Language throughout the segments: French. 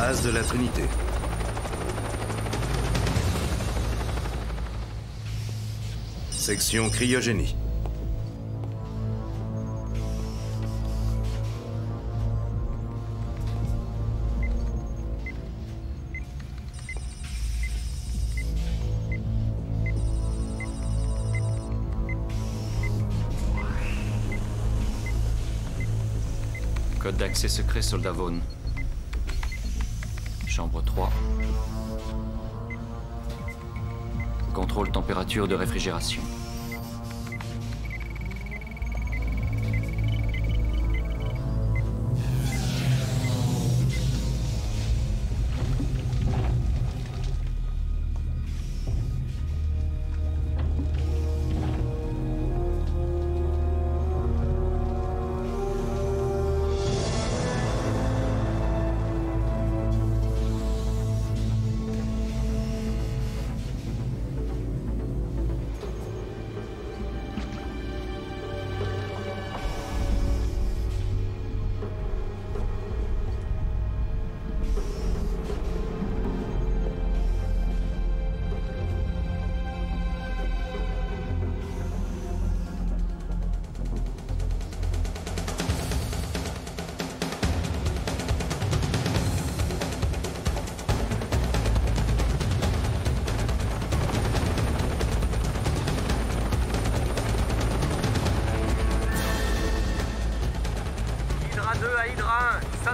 Base de la Trinité. Section cryogénie. Code d'accès secret, soldat Vaughn. Chambre 3. Contrôle température de réfrigération.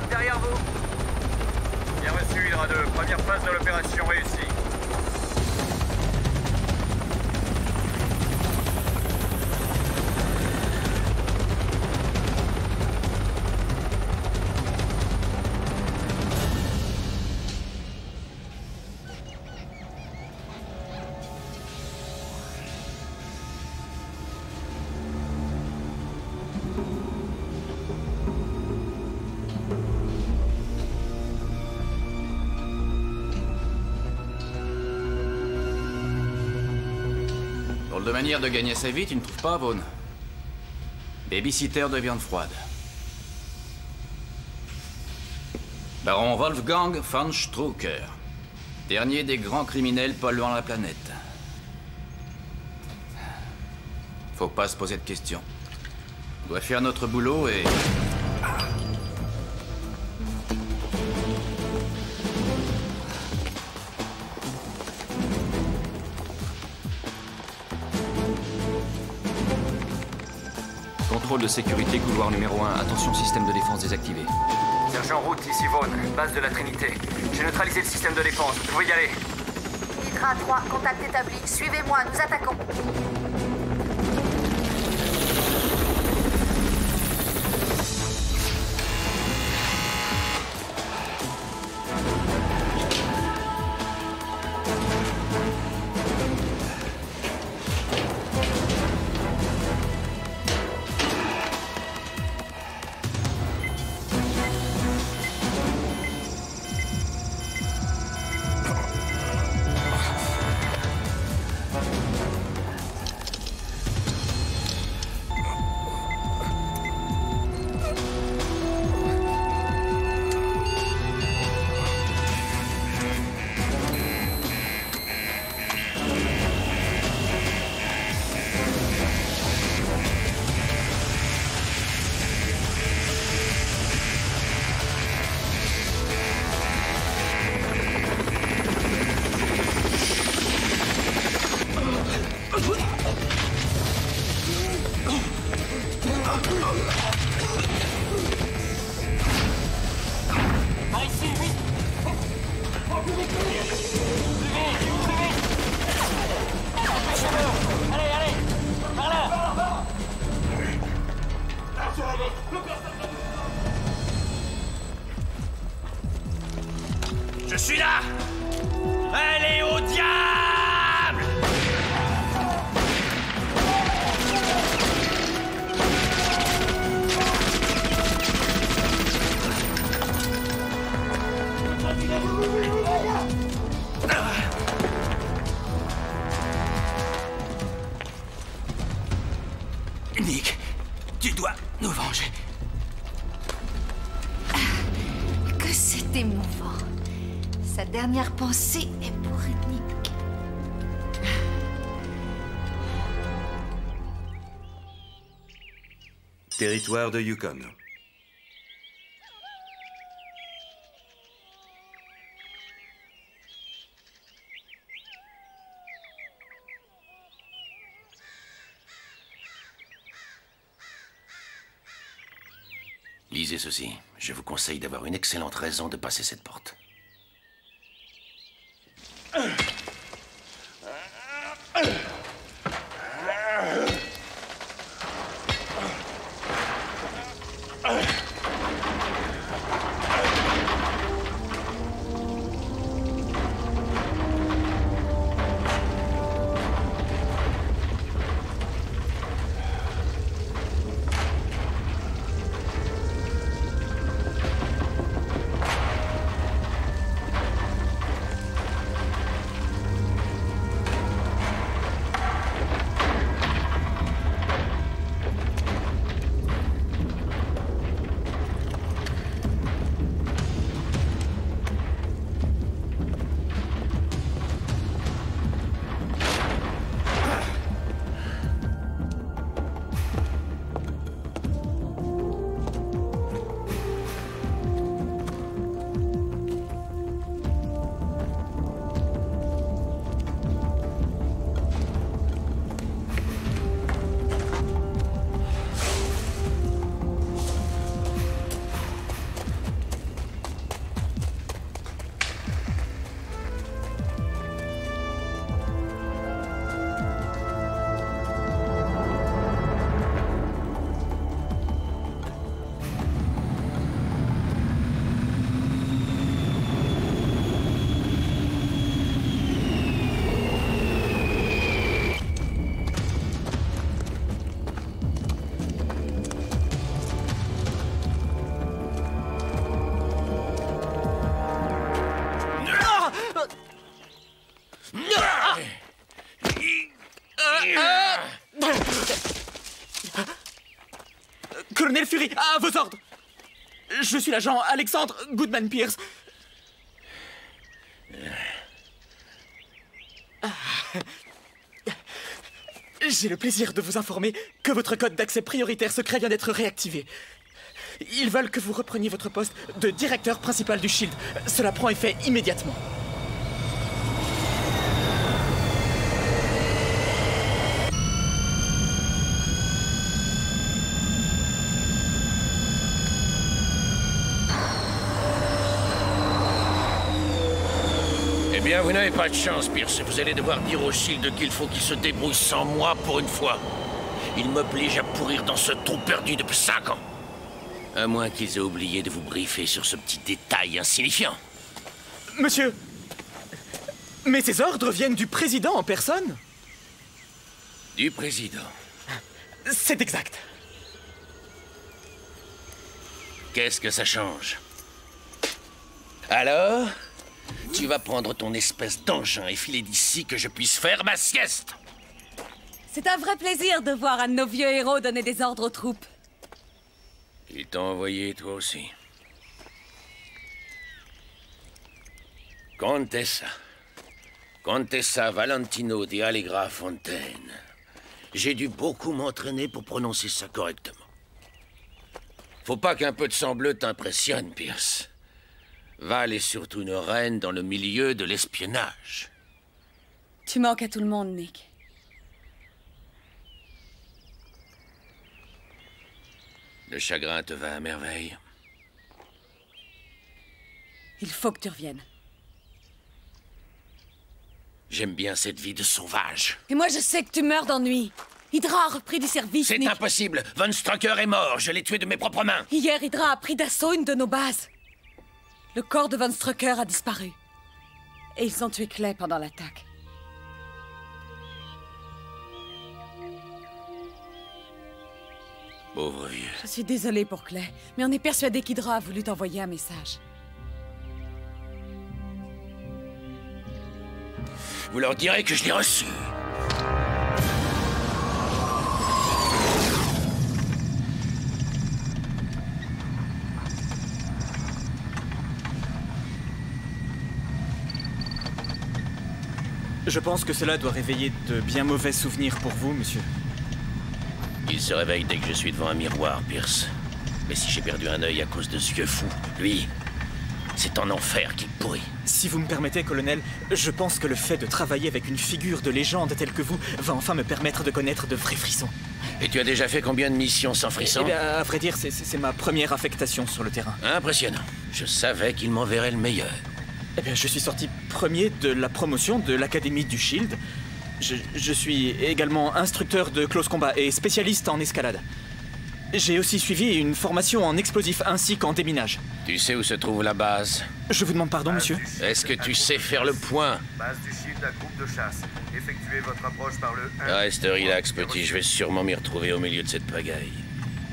Derrière vous. Bien reçu, Hydra 2. Première phase de l'opération réussie. Drôle de manière de gagner sa vie, tu ne trouves pas, Vaughn? Babysitter de viande froide. Baron Wolfgang von Strucker. Dernier des grands criminels polluant la planète. Faut pas se poser de questions. On doit faire notre boulot et... Contrôle de sécurité, couloir numéro 1. Attention, système de défense désactivé. Sergent Root, ici Vaughn, base de la Trinité. J'ai neutralisé le système de défense, vous pouvez y aller. Hydra 3, contact établi. Suivez-moi, nous attaquons. dernière pensée est pour Nick. Territoire de Yukon. Lisez ceci. Je vous conseille d'avoir une excellente raison de passer cette porte. Colonel Fury, à vos ordres! Je suis l'agent Alexandre Goodman Pierce. J'ai le plaisir de vous informer que votre code d'accès prioritaire secret vient d'être réactivé. Ils veulent que vous repreniez votre poste de directeur principal du SHIELD. Cela prend effet immédiatement. Eh bien, vous n'avez pas de chance, Pierce. Vous allez devoir dire au SHIELD qu'il faut qu'il se débrouille sans moi pour une fois. Il m'oblige à pourrir dans ce trou perdu depuis 5 ans. À moins qu'ils aient oublié de vous briefer sur ce petit détail insignifiant. Monsieur, mais ces ordres viennent du président en personne? Du président. C'est exact. Qu'est-ce que ça change? Alors, tu vas prendre ton espèce d'engin et filer d'ici que je puisse faire ma sieste. C'est un vrai plaisir de voir un de nos vieux héros donner des ordres aux troupes. Il t'a envoyé, toi aussi. Contessa. Contessa Valentino di Allegra Fontaine. J'ai dû beaucoup m'entraîner pour prononcer ça correctement. Faut pas qu'un peu de sang bleu t'impressionne, Pierce. Val est surtout une reine dans le milieu de l'espionnage. Tu manques à tout le monde, Nick. Le chagrin te va à merveille. Il faut que tu reviennes. J'aime bien cette vie de sauvage. Et moi, je sais que tu meurs d'ennui. Hydra a repris du service, C'est Nick. impossible. Von Strucker est mort. Je l'ai tué de mes propres mains. Hier, Hydra a pris d'assaut une de nos bases. Le corps de Von Strucker a disparu. Et ils ont tué Clay pendant l'attaque. Pauvre vieux. Je suis désolée pour Clay, mais on est persuadé qu'Hydra a voulu t'envoyer un message. Vous leur direz que je l'ai reçu. Je pense que cela doit réveiller de bien mauvais souvenirs pour vous, monsieur. Il se réveille dès que je suis devant un miroir, Pierce. Mais si j'ai perdu un œil à cause de ce vieux fou, lui, c'est en enfer qu'il pourrit. Si vous me permettez, colonel, je pense que le fait de travailler avec une figure de légende telle que vous va enfin me permettre de connaître de vrais frissons. Et tu as déjà fait combien de missions sans frisson? Eh bien, à vrai dire, c'est ma première affectation sur le terrain. Impressionnant. Je savais qu'il m'enverrait le meilleur. Eh bien, je suis sorti premier de la promotion de l'Académie du Shield. Je suis également instructeur de close combat et spécialiste en escalade. J'ai aussi suivi une formation en explosifs ainsi qu'en déminage. Tu sais où se trouve la base? Je vous demande pardon, monsieur. Est-ce que tu sais faire le point? Base du Shield à groupe de chasse. Effectuez votre approche par le 1. Reste relax, petit. Je vais sûrement m'y retrouver au milieu de cette pagaille.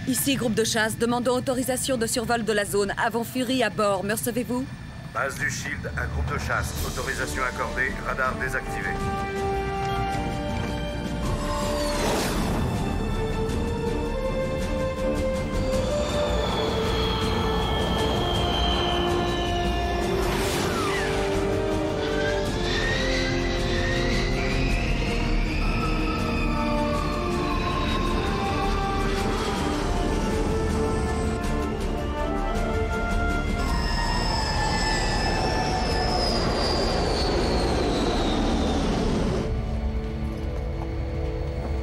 Ici, groupe de chasse. Demandons autorisation de survol de la zone. Avant Fury à bord. Me recevez-vous? Base du Shield à groupe de chasse. Autorisation accordée. Radar désactivé.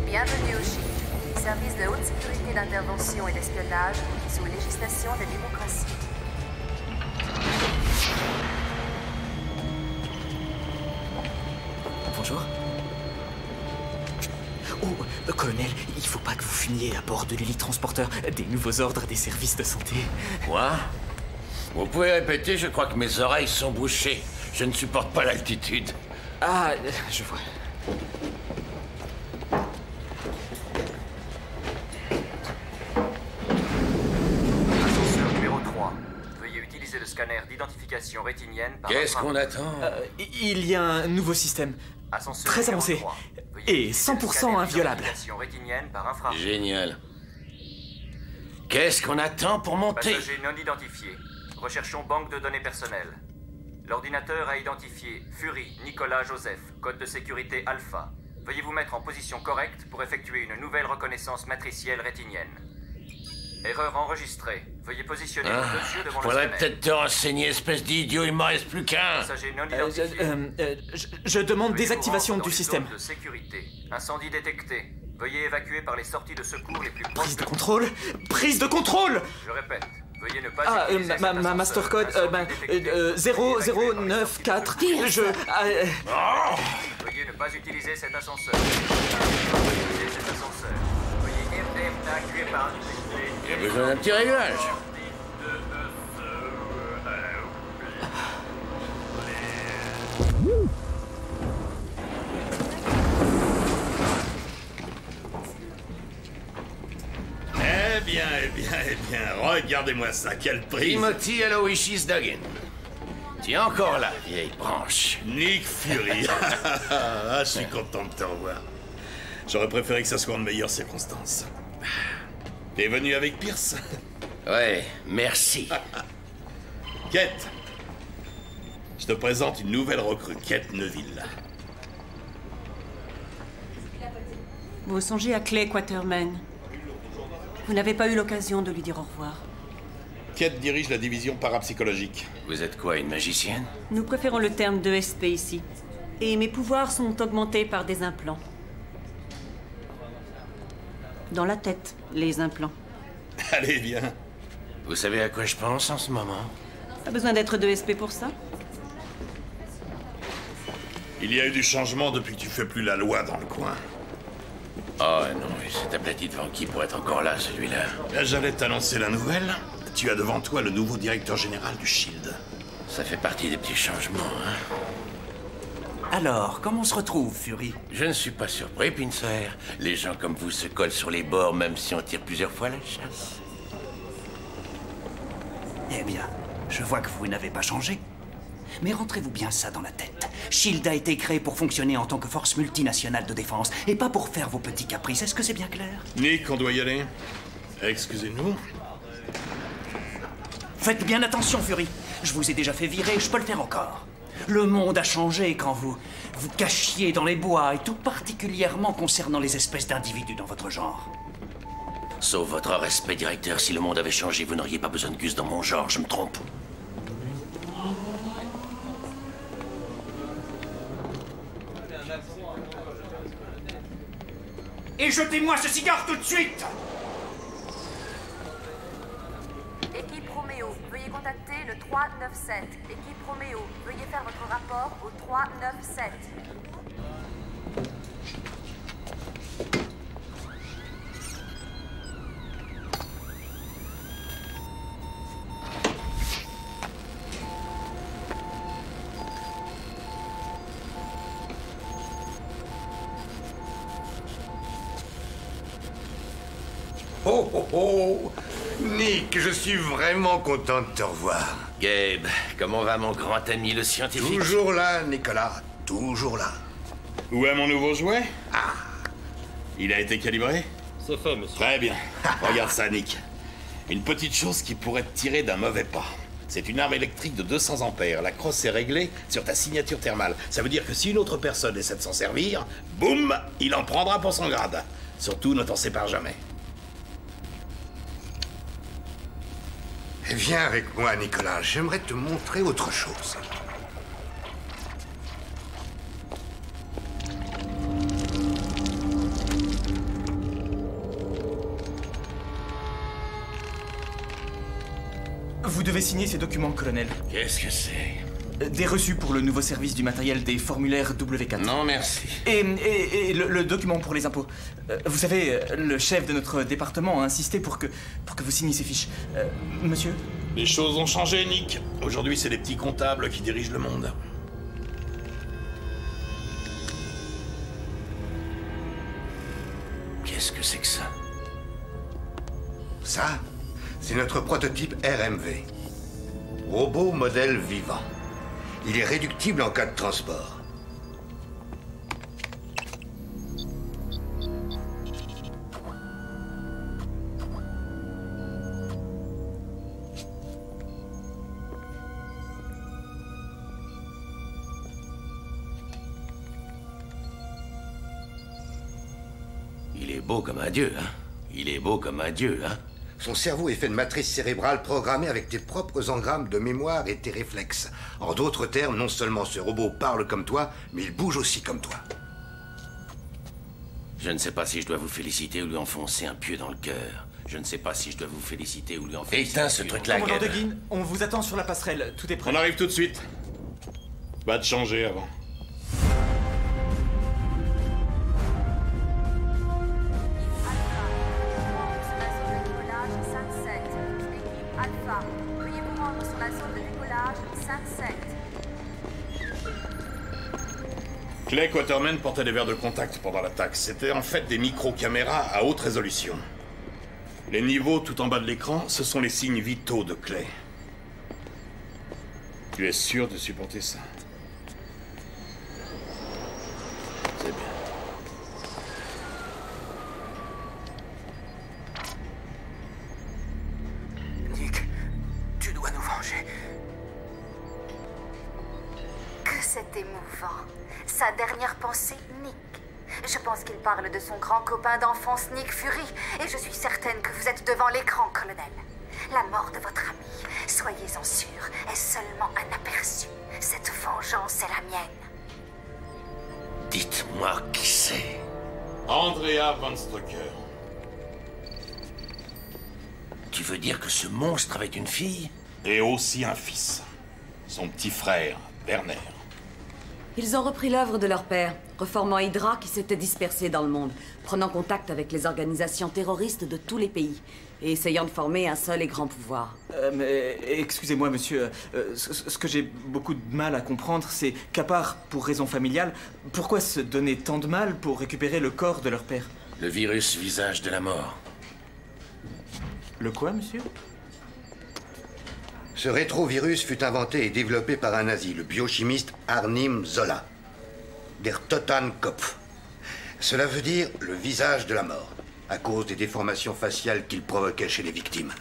Bienvenue au Shield, service de haute sécurité d'intervention et d'espionnage sous législation de démocratie. Bonjour. Oh, colonel, il faut pas que vous fumiez à bord de l'hélitransporteur. Des nouveaux ordres des services de santé. Quoi? Vous pouvez répéter, je crois que mes oreilles sont bouchées. Je ne supporte pas l'altitude. Ah, je vois. Ascenseur numéro 3. Veuillez utiliser le scanner d'identification rétinienne par Qu'est-ce qu'on infrarouge. attend? Il y a un nouveau système. Ascenseur Très numéro avancé. 3. Veuillez Et utiliser le 100% scanner inviolable. d'identification rétinienne par infrarouge. Génial. Qu'est-ce qu'on attend pour monter? Passager non identifié. Recherchons banque de données personnelles. L'ordinateur a identifié Fury Nicolas Joseph, code de sécurité Alpha. Veuillez vous mettre en position correcte pour effectuer une nouvelle reconnaissance matricielle rétinienne. Erreur enregistrée. Veuillez positionner vos deux yeux devant le Faudrait scanner. peut-être te renseigner, espèce d'idiot, il m'en reste plus qu'un. Passager non identifié. Je demande Veuillez désactivation vous rendre du dans les système. zones de sécurité. Incendie détecté. Veuillez évacuer par les sorties de secours les plus proches Prise de vous. contrôle. Prise de contrôle. Je répète. Veuillez ne pas Ah, utiliser cet ma ascenseur. mastercode, Incendie détecté. Veuillez évacuer par les 0094. sorties Je. Veuillez ne pas utiliser cet ascenseur. Utilisez cet ascenseur. Veuillez évacuer par Il y a besoin d'un petit réglage. Eh bien, regardez-moi ça, quelle prise. Timothy Aloysius Duggan. Tu es encore là, vieille branche. Nick Fury. Ah, je suis content de te revoir. J'aurais préféré que ça soit en de meilleures circonstances. T'es venu avec Pierce? Ouais, merci. Kate. Je te présente une nouvelle recrue, Kate Neville. Vous songez à Clay Quaterman. Vous n'avez pas eu l'occasion de lui dire au revoir. Kate dirige la division parapsychologique. Vous êtes quoi, une magicienne? Nous préférons le terme d'ESP ici. Et mes pouvoirs sont augmentés par des implants. Dans la tête, les implants. Allez, viens. Vous savez à quoi je pense en ce moment? Pas besoin d'être d'ESP pour ça. Il y a eu du changement depuis que tu fais plus la loi dans le coin. Oh non, il s'est aplati devant qui pour être encore là, celui-là? Là, j'allais t'annoncer la nouvelle. Tu as devant toi le nouveau directeur général du Shield. Ça fait partie des petits changements, hein? Alors, comment on se retrouve, Fury? Je ne suis pas surpris, Pincer. Les gens comme vous se collent sur les bords même si on tire plusieurs fois la chasse. Eh bien, je vois que vous n'avez pas changé. Mais rentrez-vous bien ça dans la tête. SHIELD a été créé pour fonctionner en tant que force multinationale de défense, et pas pour faire vos petits caprices. Est-ce que c'est bien clair? Nick, on doit y aller. Excusez-nous. Faites bien attention, Fury. Je vous ai déjà fait virer, je peux le faire encore. Le monde a changé quand vous vous cachiez dans les bois, et tout particulièrement concernant les espèces d'individus dans votre genre. Sauf votre respect, directeur, si le monde avait changé, vous n'auriez pas besoin de Gus dans mon genre, je me trompe. Et jetez-moi ce cigare tout de suite! Équipe Roméo, veuillez contacter le 397. Équipe Roméo, veuillez faire votre rapport au 397. Oh, oh, oh! Nick, je suis vraiment content de te revoir. Gabe, comment va mon grand ami le scientifique? Toujours là, Nicolas, toujours là. Où est mon nouveau jouet? Ah! Il a été calibré? C'est fait, monsieur. Très bien. Regarde ça, Nick. Une petite chose qui pourrait te tirer d'un mauvais pas. C'est une arme électrique de 200 ampères. La crosse est réglée sur ta signature thermale. Ça veut dire que si une autre personne essaie de s'en servir, boum, il en prendra pour son grade. Surtout, ne t'en sépare jamais. Viens avec moi, Nicolas. J'aimerais te montrer autre chose. Vous devez signer ces documents, colonel. Qu'est-ce que c'est? Des reçus pour le nouveau service du matériel des formulaires W4. Non, merci. Et le document pour les impôts. Vous savez, le chef de notre département a insisté pour que vous signiez ces fiches. Monsieur? Les choses ont changé, Nick. Aujourd'hui, c'est les petits comptables qui dirigent le monde. Qu'est-ce que c'est que ça? Ça, c'est notre prototype RMV. Robot modèle vivant. Il est réductible en cas de transport. Il est beau comme un dieu, hein? Il est beau comme un dieu, hein? Son cerveau est fait de matrice cérébrale programmée avec tes propres engrammes de mémoire et tes réflexes. En d'autres termes, non seulement ce robot parle comme toi, mais il bouge aussi comme toi. Je ne sais pas si je dois vous féliciter ou lui enfoncer un pieu dans le cœur. Je ne sais pas si je dois vous féliciter ou lui enfoncer... Éteins ce truc-là, Commandant Gabe. de Guin, on vous attend sur la passerelle. Tout est prêt. On arrive tout de suite. Va te changer avant. Alpha, veuillez vous rendre sur la zone de décollage 5-7. Clay Quaterman portait des verres de contact pendant l'attaque. C'était en fait des micro-caméras à haute résolution. Les niveaux tout en bas de l'écran, ce sont les signes vitaux de Clay. Tu es sûr de supporter ça? C'est bien. Nick, tu dois nous venger. Que c'est émouvant. Sa dernière pensée, Nick. Je pense qu'il parle de son grand copain d'enfance, Nick Fury, et je suis certaine que vous êtes devant l'écran, colonel. La mort de votre ami, soyez-en sûr, est seulement un aperçu. Cette vengeance est la mienne. Dites-moi qui c'est. Andrea Van Strucker. Tu veux dire que ce monstre avait une fille? Et aussi un fils. Son petit frère, Werner. Ils ont repris l'œuvre de leur père, reformant Hydra qui s'était dispersée dans le monde, prenant contact avec les organisations terroristes de tous les pays, et essayant de former un seul et grand pouvoir. Mais excusez-moi, monsieur, ce que j'ai beaucoup de mal à comprendre, c'est qu'à part pour raison familiale, pourquoi se donner tant de mal pour récupérer le corps de leur père? Le virus visage de la mort. Le quoi, monsieur? Ce rétrovirus fut inventé et développé par un nazi, le biochimiste Arnim Zola. Der Totenkopf. Cela veut dire le visage de la mort, à cause des déformations faciales qu'il provoquait chez les victimes.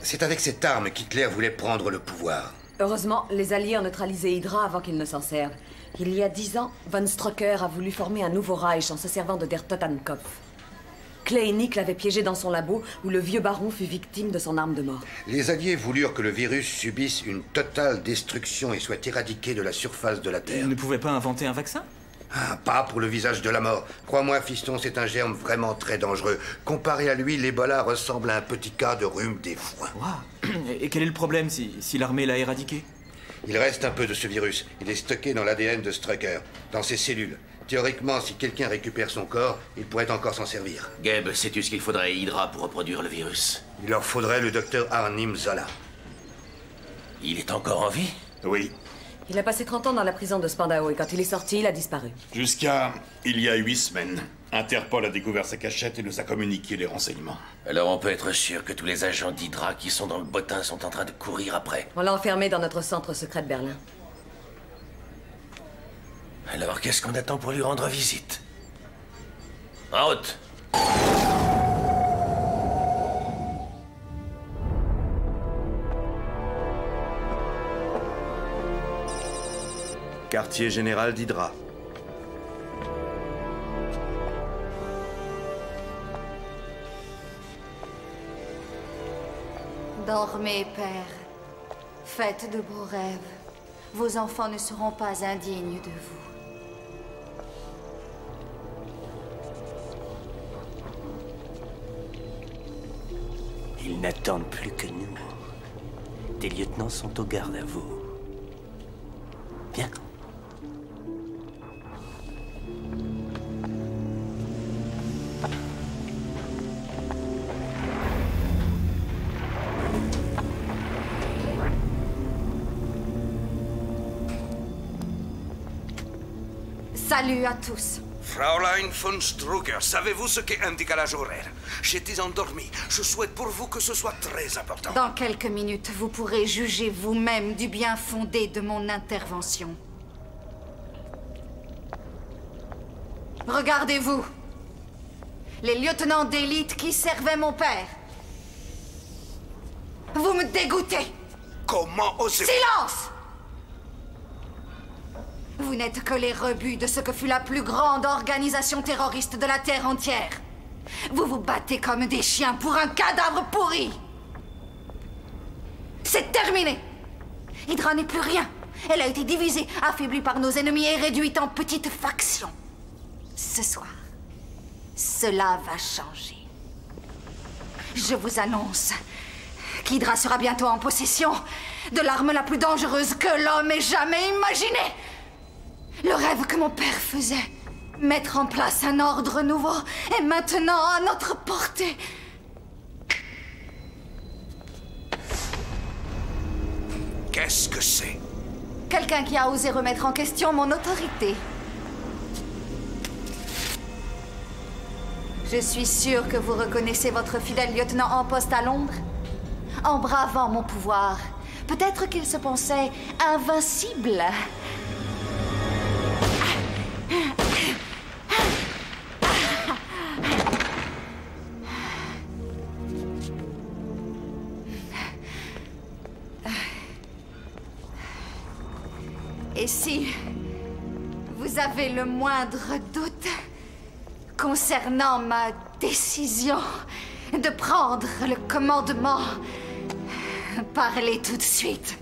C'est avec cette arme qu'Hitler voulait prendre le pouvoir. Heureusement, les Alliés ont neutralisé Hydra avant qu'ils ne s'en servent. Il y a 10 ans, Von Strucker a voulu former un nouveau Reich en se servant de Der Totenkopf. Clay et Nick l'avaient piégé dans son labo, où le vieux baron fut victime de son arme de mort. Les Alliés voulurent que le virus subisse une totale destruction et soit éradiqué de la surface de la Terre. Ils ne pouvaient pas inventer un vaccin? Ah, pas pour le visage de la mort. Crois-moi, fiston, c'est un germe vraiment très dangereux. Comparé à lui, l'Ebola ressemble à un petit cas de rhume des foins. Wow. Et quel est le problème si l'armée l'a éradiqué? Il reste un peu de ce virus. Il est stocké dans l'ADN de Strucker, dans ses cellules. Théoriquement, si quelqu'un récupère son corps, il pourrait encore s'en servir. Gabe, sais-tu ce qu'il faudrait à Hydra pour reproduire le virus? Il leur faudrait le docteur Arnim Zola. Il est encore en vie? Oui. Il a passé 30 ans dans la prison de Spandau et quand il est sorti, il a disparu. Jusqu'à il y a 8 semaines. Interpol a découvert sa cachette et nous a communiqué les renseignements. Alors on peut être sûr que tous les agents d'Hydra qui sont dans le bottin sont en train de courir après. On l'a enfermé dans notre centre secret de Berlin. Alors qu'est-ce qu'on attend pour lui rendre visite? En route! Quartier général d'Hydra. Dormez, père. Faites de beaux rêves. Vos enfants ne seront pas indignes de vous. Ils n'attendent plus que nous. Des lieutenants sont au garde à vous. Bien. Salut à tous. Fraulein von Strucker, savez-vous ce qu'est un décalage horaire? J'étais endormi. Je souhaite pour vous que ce soit très important. Dans quelques minutes, vous pourrez juger vous-même du bien fondé de mon intervention. Regardez-vous. Les lieutenants d'élite qui servaient mon père. Vous me dégoûtez. Comment osez-vous? Silence! Vous n'êtes que les rebuts de ce que fut la plus grande organisation terroriste de la Terre entière. Vous vous battez comme des chiens pour un cadavre pourri. C'est terminé. Hydra n'est plus rien. Elle a été divisée, affaiblie par nos ennemis et réduite en petites factions. Ce soir, cela va changer. Je vous annonce qu'Hydra sera bientôt en possession de l'arme la plus dangereuse que l'homme ait jamais imaginée. Le rêve que mon père faisait, mettre en place un ordre nouveau, est maintenant à notre portée. Qu'est-ce que c'est? Quelqu'un qui a osé remettre en question mon autorité. Je suis sûre que vous reconnaissez votre fidèle lieutenant en poste à Londres. En bravant mon pouvoir, peut-être qu'il se pensait invincible. Et si vous avez le moindre doute concernant ma décision de prendre le commandement, parlez tout de suite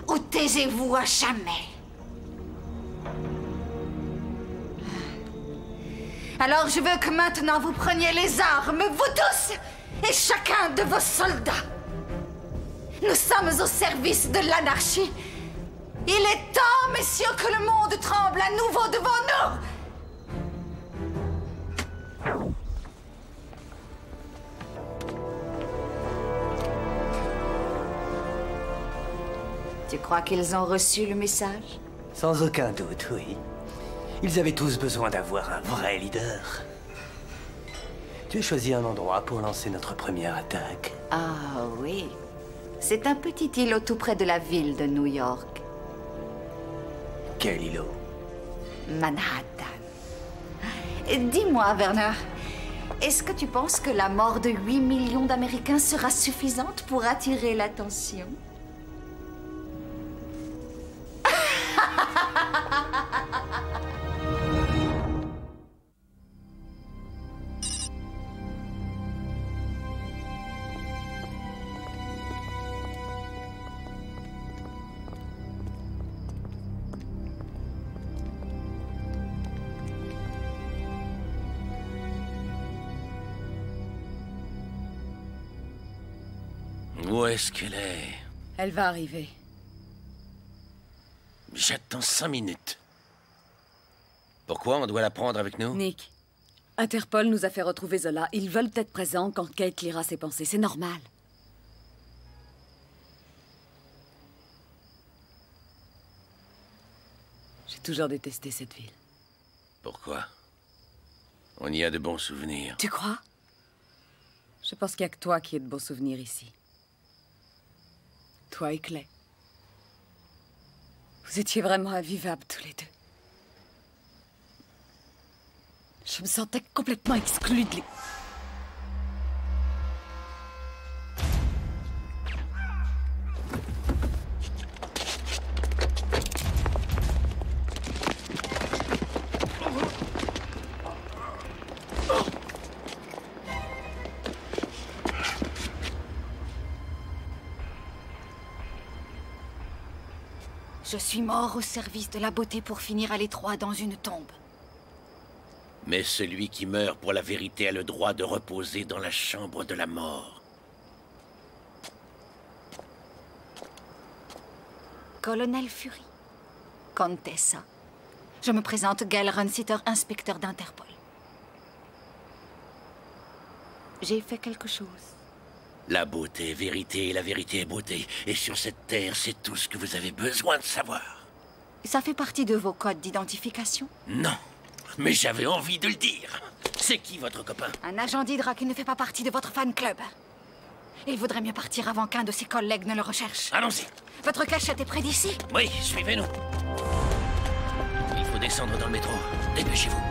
ou taisez-vous à jamais. Alors je veux que maintenant vous preniez les armes, vous tous, et chacun de vos soldats. Nous sommes au service de l'anarchie. Il est temps, messieurs, que le monde tremble à nouveau devant nous. Tu crois qu'ils ont reçu le message? Sans aucun doute, oui. Ils avaient tous besoin d'avoir un vrai leader. Tu as choisi un endroit pour lancer notre première attaque. Ah oui. C'est un petit îlot tout près de la ville de New York. Quel îlot? Manhattan. Dis-moi, Werner, est-ce que tu penses que la mort de 8 millions d'Américains sera suffisante pour attirer l'attention? Où est-ce qu'elle est? Elle va arriver. J'attends 5 minutes. Pourquoi on doit la prendre avec nous? Nick, Interpol nous a fait retrouver Zola. Ils veulent être présents quand Kate lira ses pensées. C'est normal. J'ai toujours détesté cette ville. Pourquoi? On y a de bons souvenirs. Tu crois? Je pense qu'il n'y a que toi qui ai de beaux souvenirs ici. Toi et Clay. Vous étiez vraiment invivables tous les deux. Je me sentais complètement exclue de Je suis mort au service de la beauté pour finir à l'étroit dans une tombe. Mais celui qui meurt pour la vérité a le droit de reposer dans la chambre de la mort. Colonel Fury. Contessa. Je me présente, Gail Runsiter, inspecteur d'Interpol. J'ai fait quelque chose. La beauté est vérité et la vérité est beauté. Et sur cette terre, c'est tout ce que vous avez besoin de savoir. Ça fait partie de vos codes d'identification? Non, mais j'avais envie de le dire. C'est qui votre copain? Un agent d'Hydra qui ne fait pas partie de votre fan club. Il vaudrait mieux partir avant qu'un de ses collègues ne le recherche. Allons-y. Votre cachette est près d'ici? Oui, suivez-nous. Il faut descendre dans le métro. Dépêchez-vous.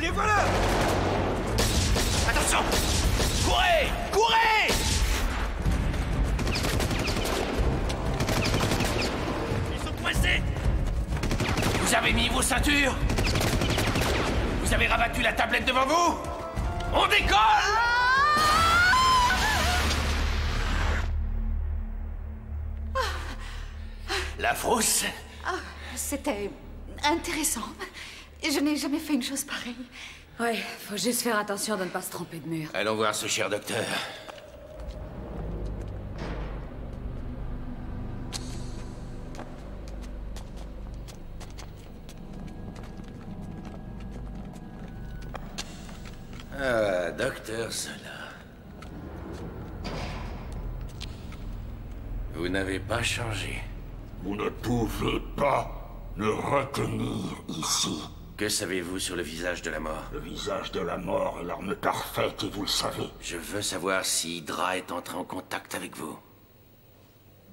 Les voilà! Attention! Courez! Courez! Ils sont pressés! Vous avez mis vos ceintures? Vous avez rabattu la tablette devant vous? On décolle! La frousse? C'était intéressant. Je n'ai jamais fait une chose pareille. Ouais, faut juste faire attention de ne pas se tromper de mur. Allons voir ce cher docteur. Ah, docteur Zola. Vous n'avez pas changé. Vous ne pouvez pas me retenir ici. Que savez-vous sur le visage de la mort? Le visage de la mort est l'arme parfaite et vous le savez. Je veux savoir si Hydra est entré en contact avec vous.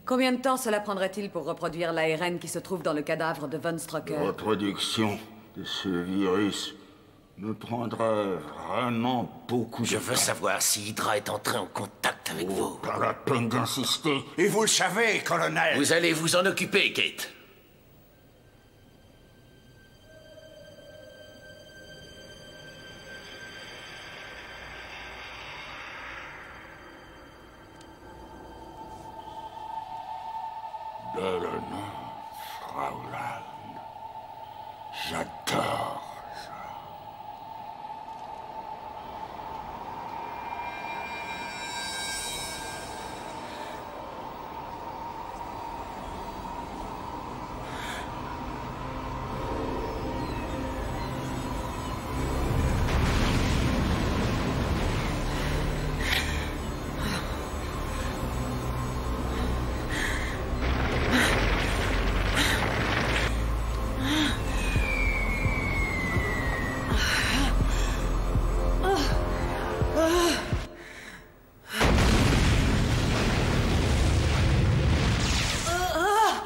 Combien de temps cela prendrait-il pour reproduire l'ARN qui se trouve dans le cadavre de Von Strucker? La reproduction de ce virus me prendrait vraiment beaucoup de temps. Je veux savoir si Hydra est entré en contact avec vous. Pas la peine d'insister. Et vous le savez, colonel. Vous allez vous en occuper, Kate. Bel nom, Fraulein. J'adore ça.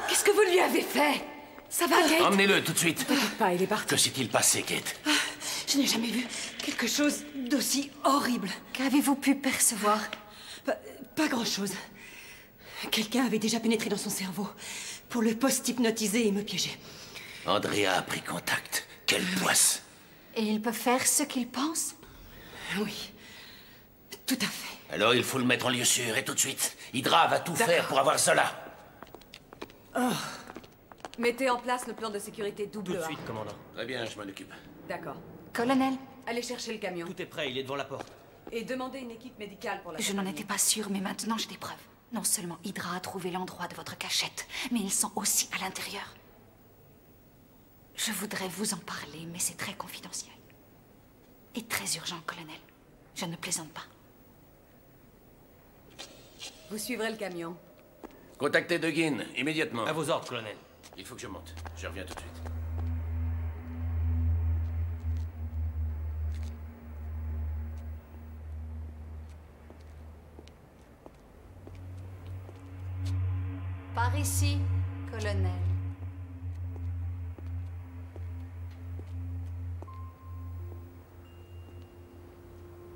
Qu'est-ce que vous lui avez fait? Ça va, Kate? Emmenez-le tout de suite. Peut-être pas, il est parti. Que s'est-il passé, Kate? Je n'ai jamais vu quelque chose d'aussi horrible. Qu'avez-vous pu percevoir? Pas grand-chose. Quelqu'un avait déjà pénétré dans son cerveau pour le post-hypnotiser et me piéger. Andrea a pris contact. Quelle poisse! Et il peut faire ce qu'il pense? Oui. Tout à fait. Alors il faut le mettre en lieu sûr, et tout de suite. Hydra va tout faire pour avoir Zola. Oh. Mettez en place le plan de sécurité double Tout de A. suite, commandant. Très bien, je m'en occupe. D'accord. Colonel, Allez chercher le camion. Tout est prêt, il est devant la porte. Et demandez une équipe médicale pour la je n'en étais pas sûre, mais maintenant j'ai des preuves. Non seulement Hydra a trouvé l'endroit de votre cachette, mais ils sont aussi à l'intérieur. Je voudrais vous en parler, mais c'est très confidentiel. Et très urgent, colonel. Je ne plaisante pas. Vous suivrez le camion. Contactez Dugin, immédiatement. À vos ordres, colonel. Il faut que je monte. Je reviens tout de suite. Par ici, colonel.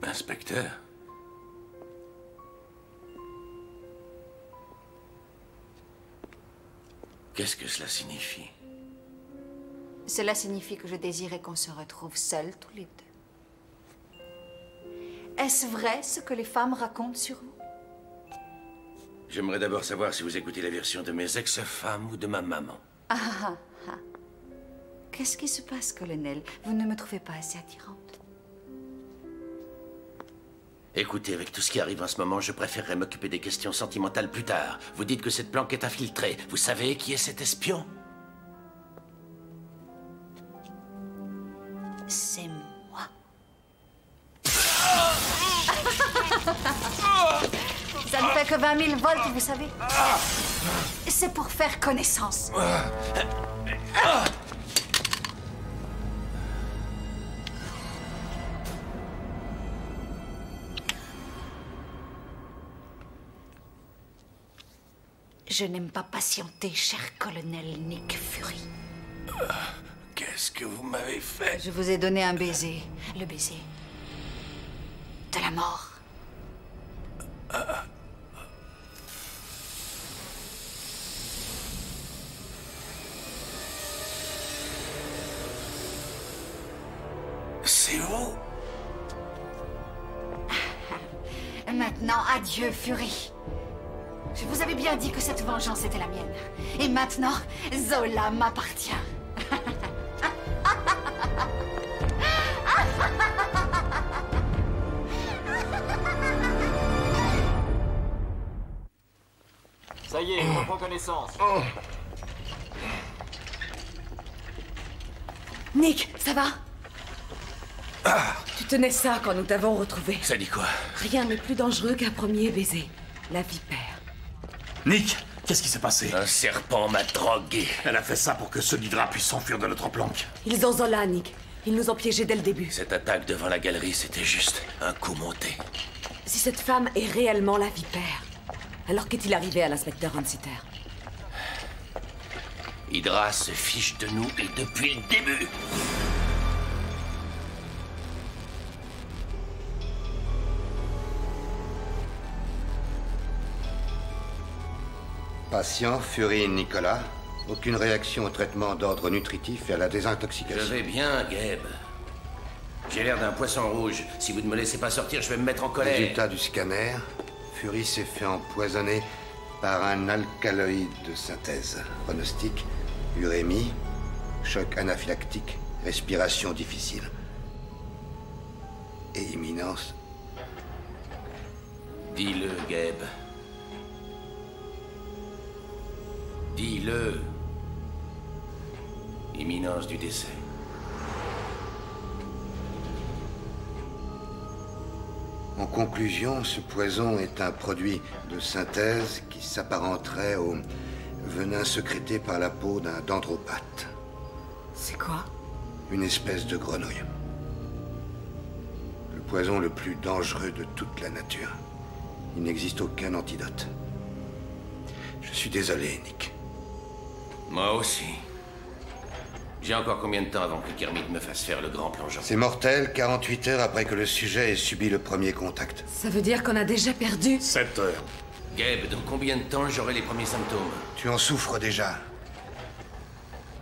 Inspecteur? Qu'est-ce que cela signifie? Cela signifie que je désirais qu'on se retrouve seuls tous les deux. Est-ce vrai ce que les femmes racontent sur vous? J'aimerais d'abord savoir si vous écoutez la version de mes ex-femmes ou de ma maman. Ah. Qu'est-ce qui se passe, colonel? Vous ne me trouvez pas assez attirante? Écoutez, avec tout ce qui arrive en ce moment, je préférerais m'occuper des questions sentimentales plus tard. Vous dites que cette planque est infiltrée. Vous savez qui est cet espion? C'est moi. Ça ne fait que 20 000 volts, vous savez. C'est pour faire connaissance. Je n'aime pas patienter, cher colonel Nick Fury. Qu'est-ce que vous m'avez fait? Je vous ai donné un baiser. Le baiser de la mort. C'est vous? Maintenant, adieu, Fury. Je vous avais bien dit que cette vengeance était la mienne. Et maintenant, Zola m'appartient. Ça y est, on reprend connaissance. Nick, ça va? Tu tenais ça quand nous t'avons retrouvé. Ça dit quoi? Rien n'est plus dangereux qu'un premier baiser. La vipère. Nick, qu'est-ce qui s'est passé? Un serpent m'a drogué. Elle a fait ça pour que ceux d'Hydra puissent s'enfuir de notre planque. Ils ont Zola, Nick. Ils nous ont piégés dès le début. Cette attaque devant la galerie, c'était juste un coup monté. Si cette femme est réellement la vipère, alors qu'est-il arrivé à l'inspecteur Hunsitter? Hydra se fiche de nous et depuis le début. Patient, Fury et Nicolas. Aucune réaction au traitement d'ordre nutritif et à la désintoxication. Je vais bien, Gabe. J'ai l'air d'un poisson rouge. Si vous ne me laissez pas sortir, je vais me mettre en colère. Résultat du scanner. Fury s'est fait empoisonner par un alcaloïde de synthèse. Pronostic, urémie, choc anaphylactique, respiration difficile. Et imminence. Dis-le, Gabe. Dis-le. Imminence du décès. En conclusion, ce poison est un produit de synthèse qui s'apparenterait au venin sécrété par la peau d'un dendropathe. C'est quoi? Une espèce de grenouille. Le poison le plus dangereux de toute la nature. Il n'existe aucun antidote. Je suis désolé, Nick. Moi aussi. J'ai encore combien de temps avant que Kermit me fasse faire le grand plongeon? C'est mortel, 48 heures après que le sujet ait subi le premier contact. Ça veut dire qu'on a déjà perdu? 7 heures. Gabe, dans combien de temps j'aurai les premiers symptômes? Tu en souffres déjà.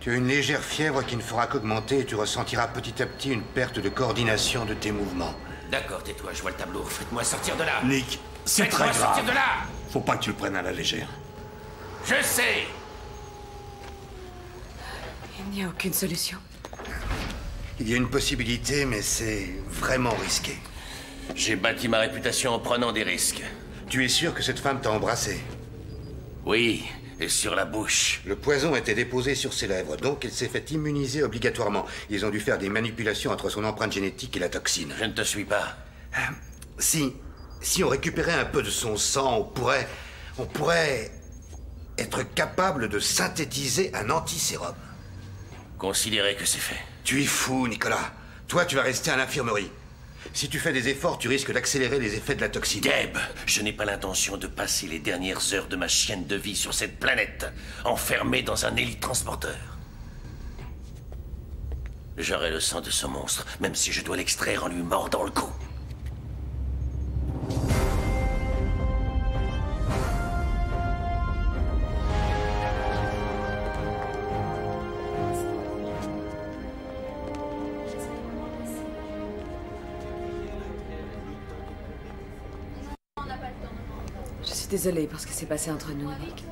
Tu as une légère fièvre qui ne fera qu'augmenter et tu ressentiras petit à petit une perte de coordination de tes mouvements. D'accord, tais-toi, je vois le tableau. Faites-moi sortir de là. Nick, c'est très Faites-moi sortir grave. de là. Faut pas que tu le prennes à la légère. Je sais. Il n'y a aucune solution. Il y a une possibilité, mais c'est vraiment risqué. J'ai bâti ma réputation en prenant des risques. Tu es sûr que cette femme t'a embrassé? Oui, et sur la bouche. Le poison était déposé sur ses lèvres, donc elle s'est fait immuniser obligatoirement. Ils ont dû faire des manipulations entre son empreinte génétique et la toxine. Je ne te suis pas. Si on récupérait un peu de son sang, on pourrait être capable de synthétiser un antisérum. Considérez que c'est fait. Tu es fou, Nicolas. Toi, tu vas rester à l'infirmerie. Si tu fais des efforts, tu risques d'accélérer les effets de la toxine. Gabe, je n'ai pas l'intention de passer les dernières heures de ma chienne de vie sur cette planète, enfermée dans un hélitransporteur. J'aurai le sang de ce monstre, même si je dois l'extraire en lui mordant le cou. Je suis désolée pour ce qui s'est passé entre nous, Nick.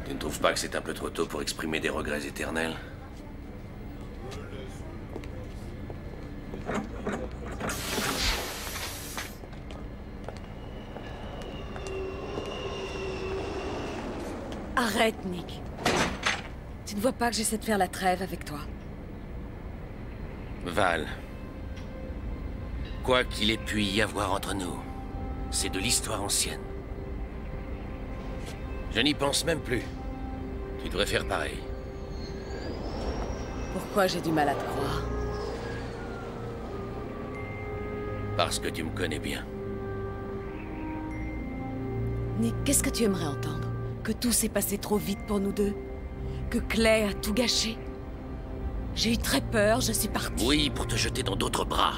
Tu ne trouves pas que c'est un peu trop tôt pour exprimer des regrets éternels? Arrête, Nick. Tu ne vois pas que j'essaie de faire la trêve avec toi? Val, quoi qu'il ait pu y avoir entre nous, c'est de l'histoire ancienne. Je n'y pense même plus. Tu devrais faire pareil. Pourquoi j'ai du mal à te croire? Parce que tu me connais bien. Nick, qu'est-ce que tu aimerais entendre? Que tout s'est passé trop vite pour nous deux? Que Clay a tout gâché? J'ai eu très peur, je suis partie. Oui, pour te jeter dans d'autres bras.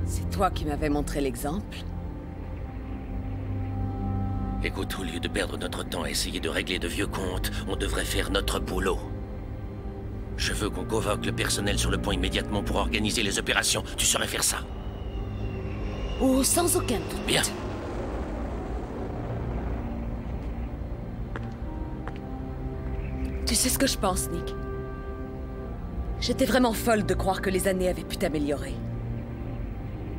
C'est toi qui m'avais montré l'exemple. Écoute, au lieu de perdre notre temps à essayer de régler de vieux comptes, on devrait faire notre boulot. Je veux qu'on convoque le personnel sur le pont immédiatement pour organiser les opérations. Tu saurais faire ça? Oh, sans aucun doute. Bien. Tu sais ce que je pense, Nick? J'étais vraiment folle de croire que les années avaient pu t'améliorer.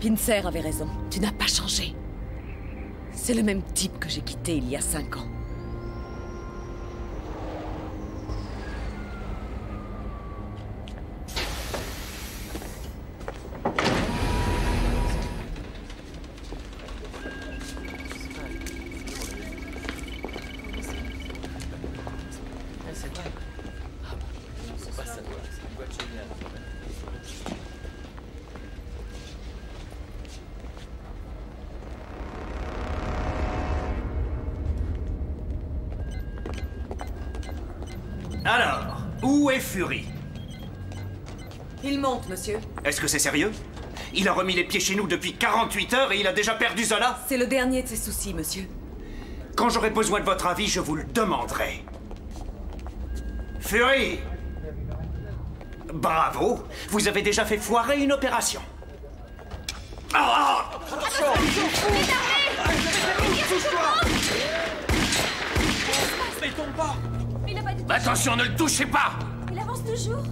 Pincer avait raison, tu n'as pas changé. C'est le même type que j'ai quitté il y a 5 ans. Alors, où est Fury? Il monte, monsieur. Est-ce que c'est sérieux? Il a remis les pieds chez nous depuis 48 heures et il a déjà perdu Zola? C'est le dernier de ses soucis, monsieur. Quand j'aurai besoin de votre avis, je vous le demanderai. Fury! Bravo! Vous avez déjà fait foirer une opération. Ah! Mais tombe pas! Il n'a pas du tout... Attention, ne le touchez pas! Il avance toujours.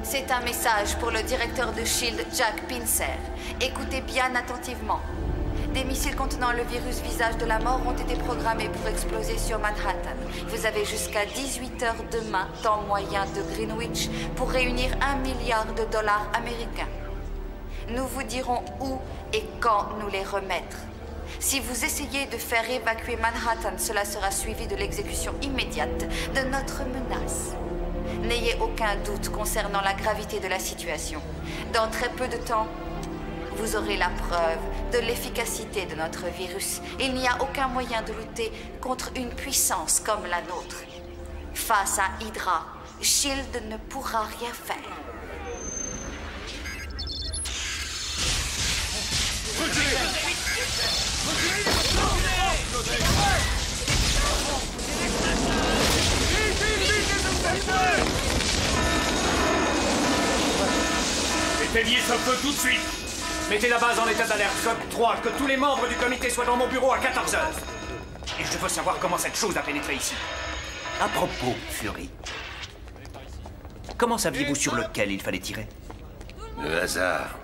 C'est un message pour le directeur de SHIELD, Jack Pincer. Écoutez bien attentivement. Des missiles contenant le virus visage de la mort ont été programmés pour exploser sur Manhattan. Vous avez jusqu'à 18h demain, temps moyen de Greenwich, pour réunir $1 milliard américains. Nous vous dirons où et quand nous les remettre. Si vous essayez de faire évacuer Manhattan, cela sera suivi de l'exécution immédiate de notre menace. N'ayez aucun doute concernant la gravité de la situation. Dans très peu de temps, vous aurez la preuve de l'efficacité de notre virus. Il n'y a aucun moyen de lutter contre une puissance comme la nôtre. Face à Hydra, SHIELD ne pourra rien faire. Éteignez ce feu tout de suite. Mettez la base en état d'alerte. Code 3, que tous les membres du comité soient dans mon bureau à 14h. Et je veux savoir comment cette chose a pénétré ici. À propos, Fury, comment saviez-vous sur lequel il fallait tirer? Le hasard.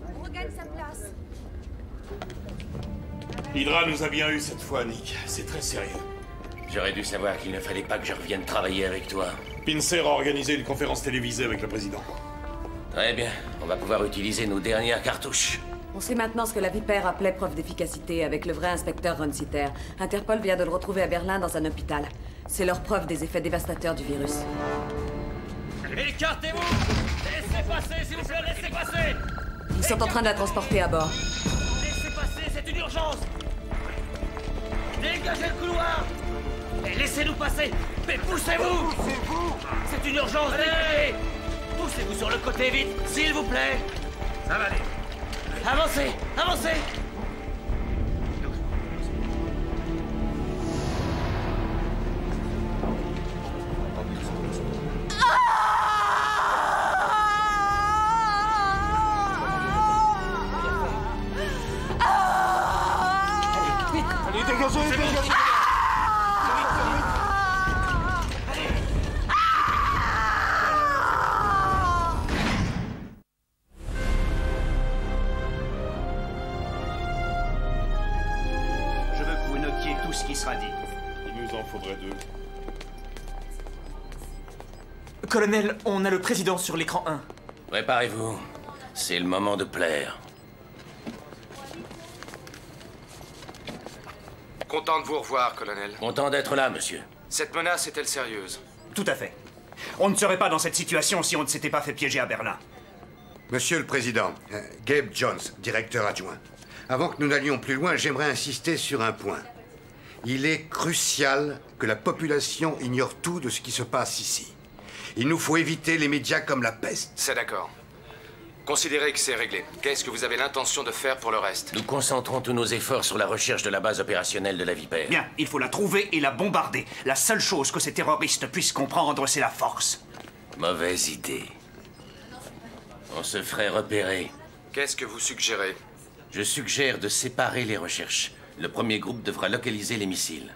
On regagne sa place. Hydra nous a bien eu cette fois, Nick. C'est très sérieux. J'aurais dû savoir qu'il ne fallait pas que je revienne travailler avec toi. Pincer a organisé une conférence télévisée avec le président. Très bien. On va pouvoir utiliser nos dernières cartouches. On sait maintenant ce que la Vipère appelait preuve d'efficacité avec le vrai inspecteur Runsiter. Interpol vient de le retrouver à Berlin dans un hôpital. C'est leur preuve des effets dévastateurs du virus. Écartez-vous! Laissez passer, s'il vous plaît, laissez passer! Ils sont en train de la transporter à bord. Laissez passer, c'est une urgence! Dégagez le couloir! Et laissez-nous passer! Mais poussez-vous! Poussez-vous! C'est une urgence, dégagez! Poussez-vous sur le côté vite, s'il vous plaît! Ça va aller! Avancez! Avancez! Allez, dégagez, dégagez! Tout ce qui sera dit. Il nous en faudrait 2. Colonel, on a le président sur l'écran 1. Préparez-vous. C'est le moment de plaire. Content de vous revoir, colonel. Content d'être là, monsieur. Cette menace est-elle sérieuse? Tout à fait. On ne serait pas dans cette situation si on ne s'était pas fait piéger à Berlin. Monsieur le Président, Gabe Jones, directeur adjoint. Avant que nous n'allions plus loin, j'aimerais insister sur un point. Il est crucial que la population ignore tout de ce qui se passe ici. Il nous faut éviter les médias comme la peste. C'est d'accord. Considérez que c'est réglé. Qu'est-ce que vous avez l'intention de faire pour le reste? Nous concentrons tous nos efforts sur la recherche de la base opérationnelle de la Vipère. Bien, il faut la trouver et la bombarder. La seule chose que ces terroristes puissent comprendre, c'est la force. Mauvaise idée. On se ferait repérer. Qu'est-ce que vous suggérez? Je suggère de séparer les recherches. Le premier groupe devra localiser les missiles.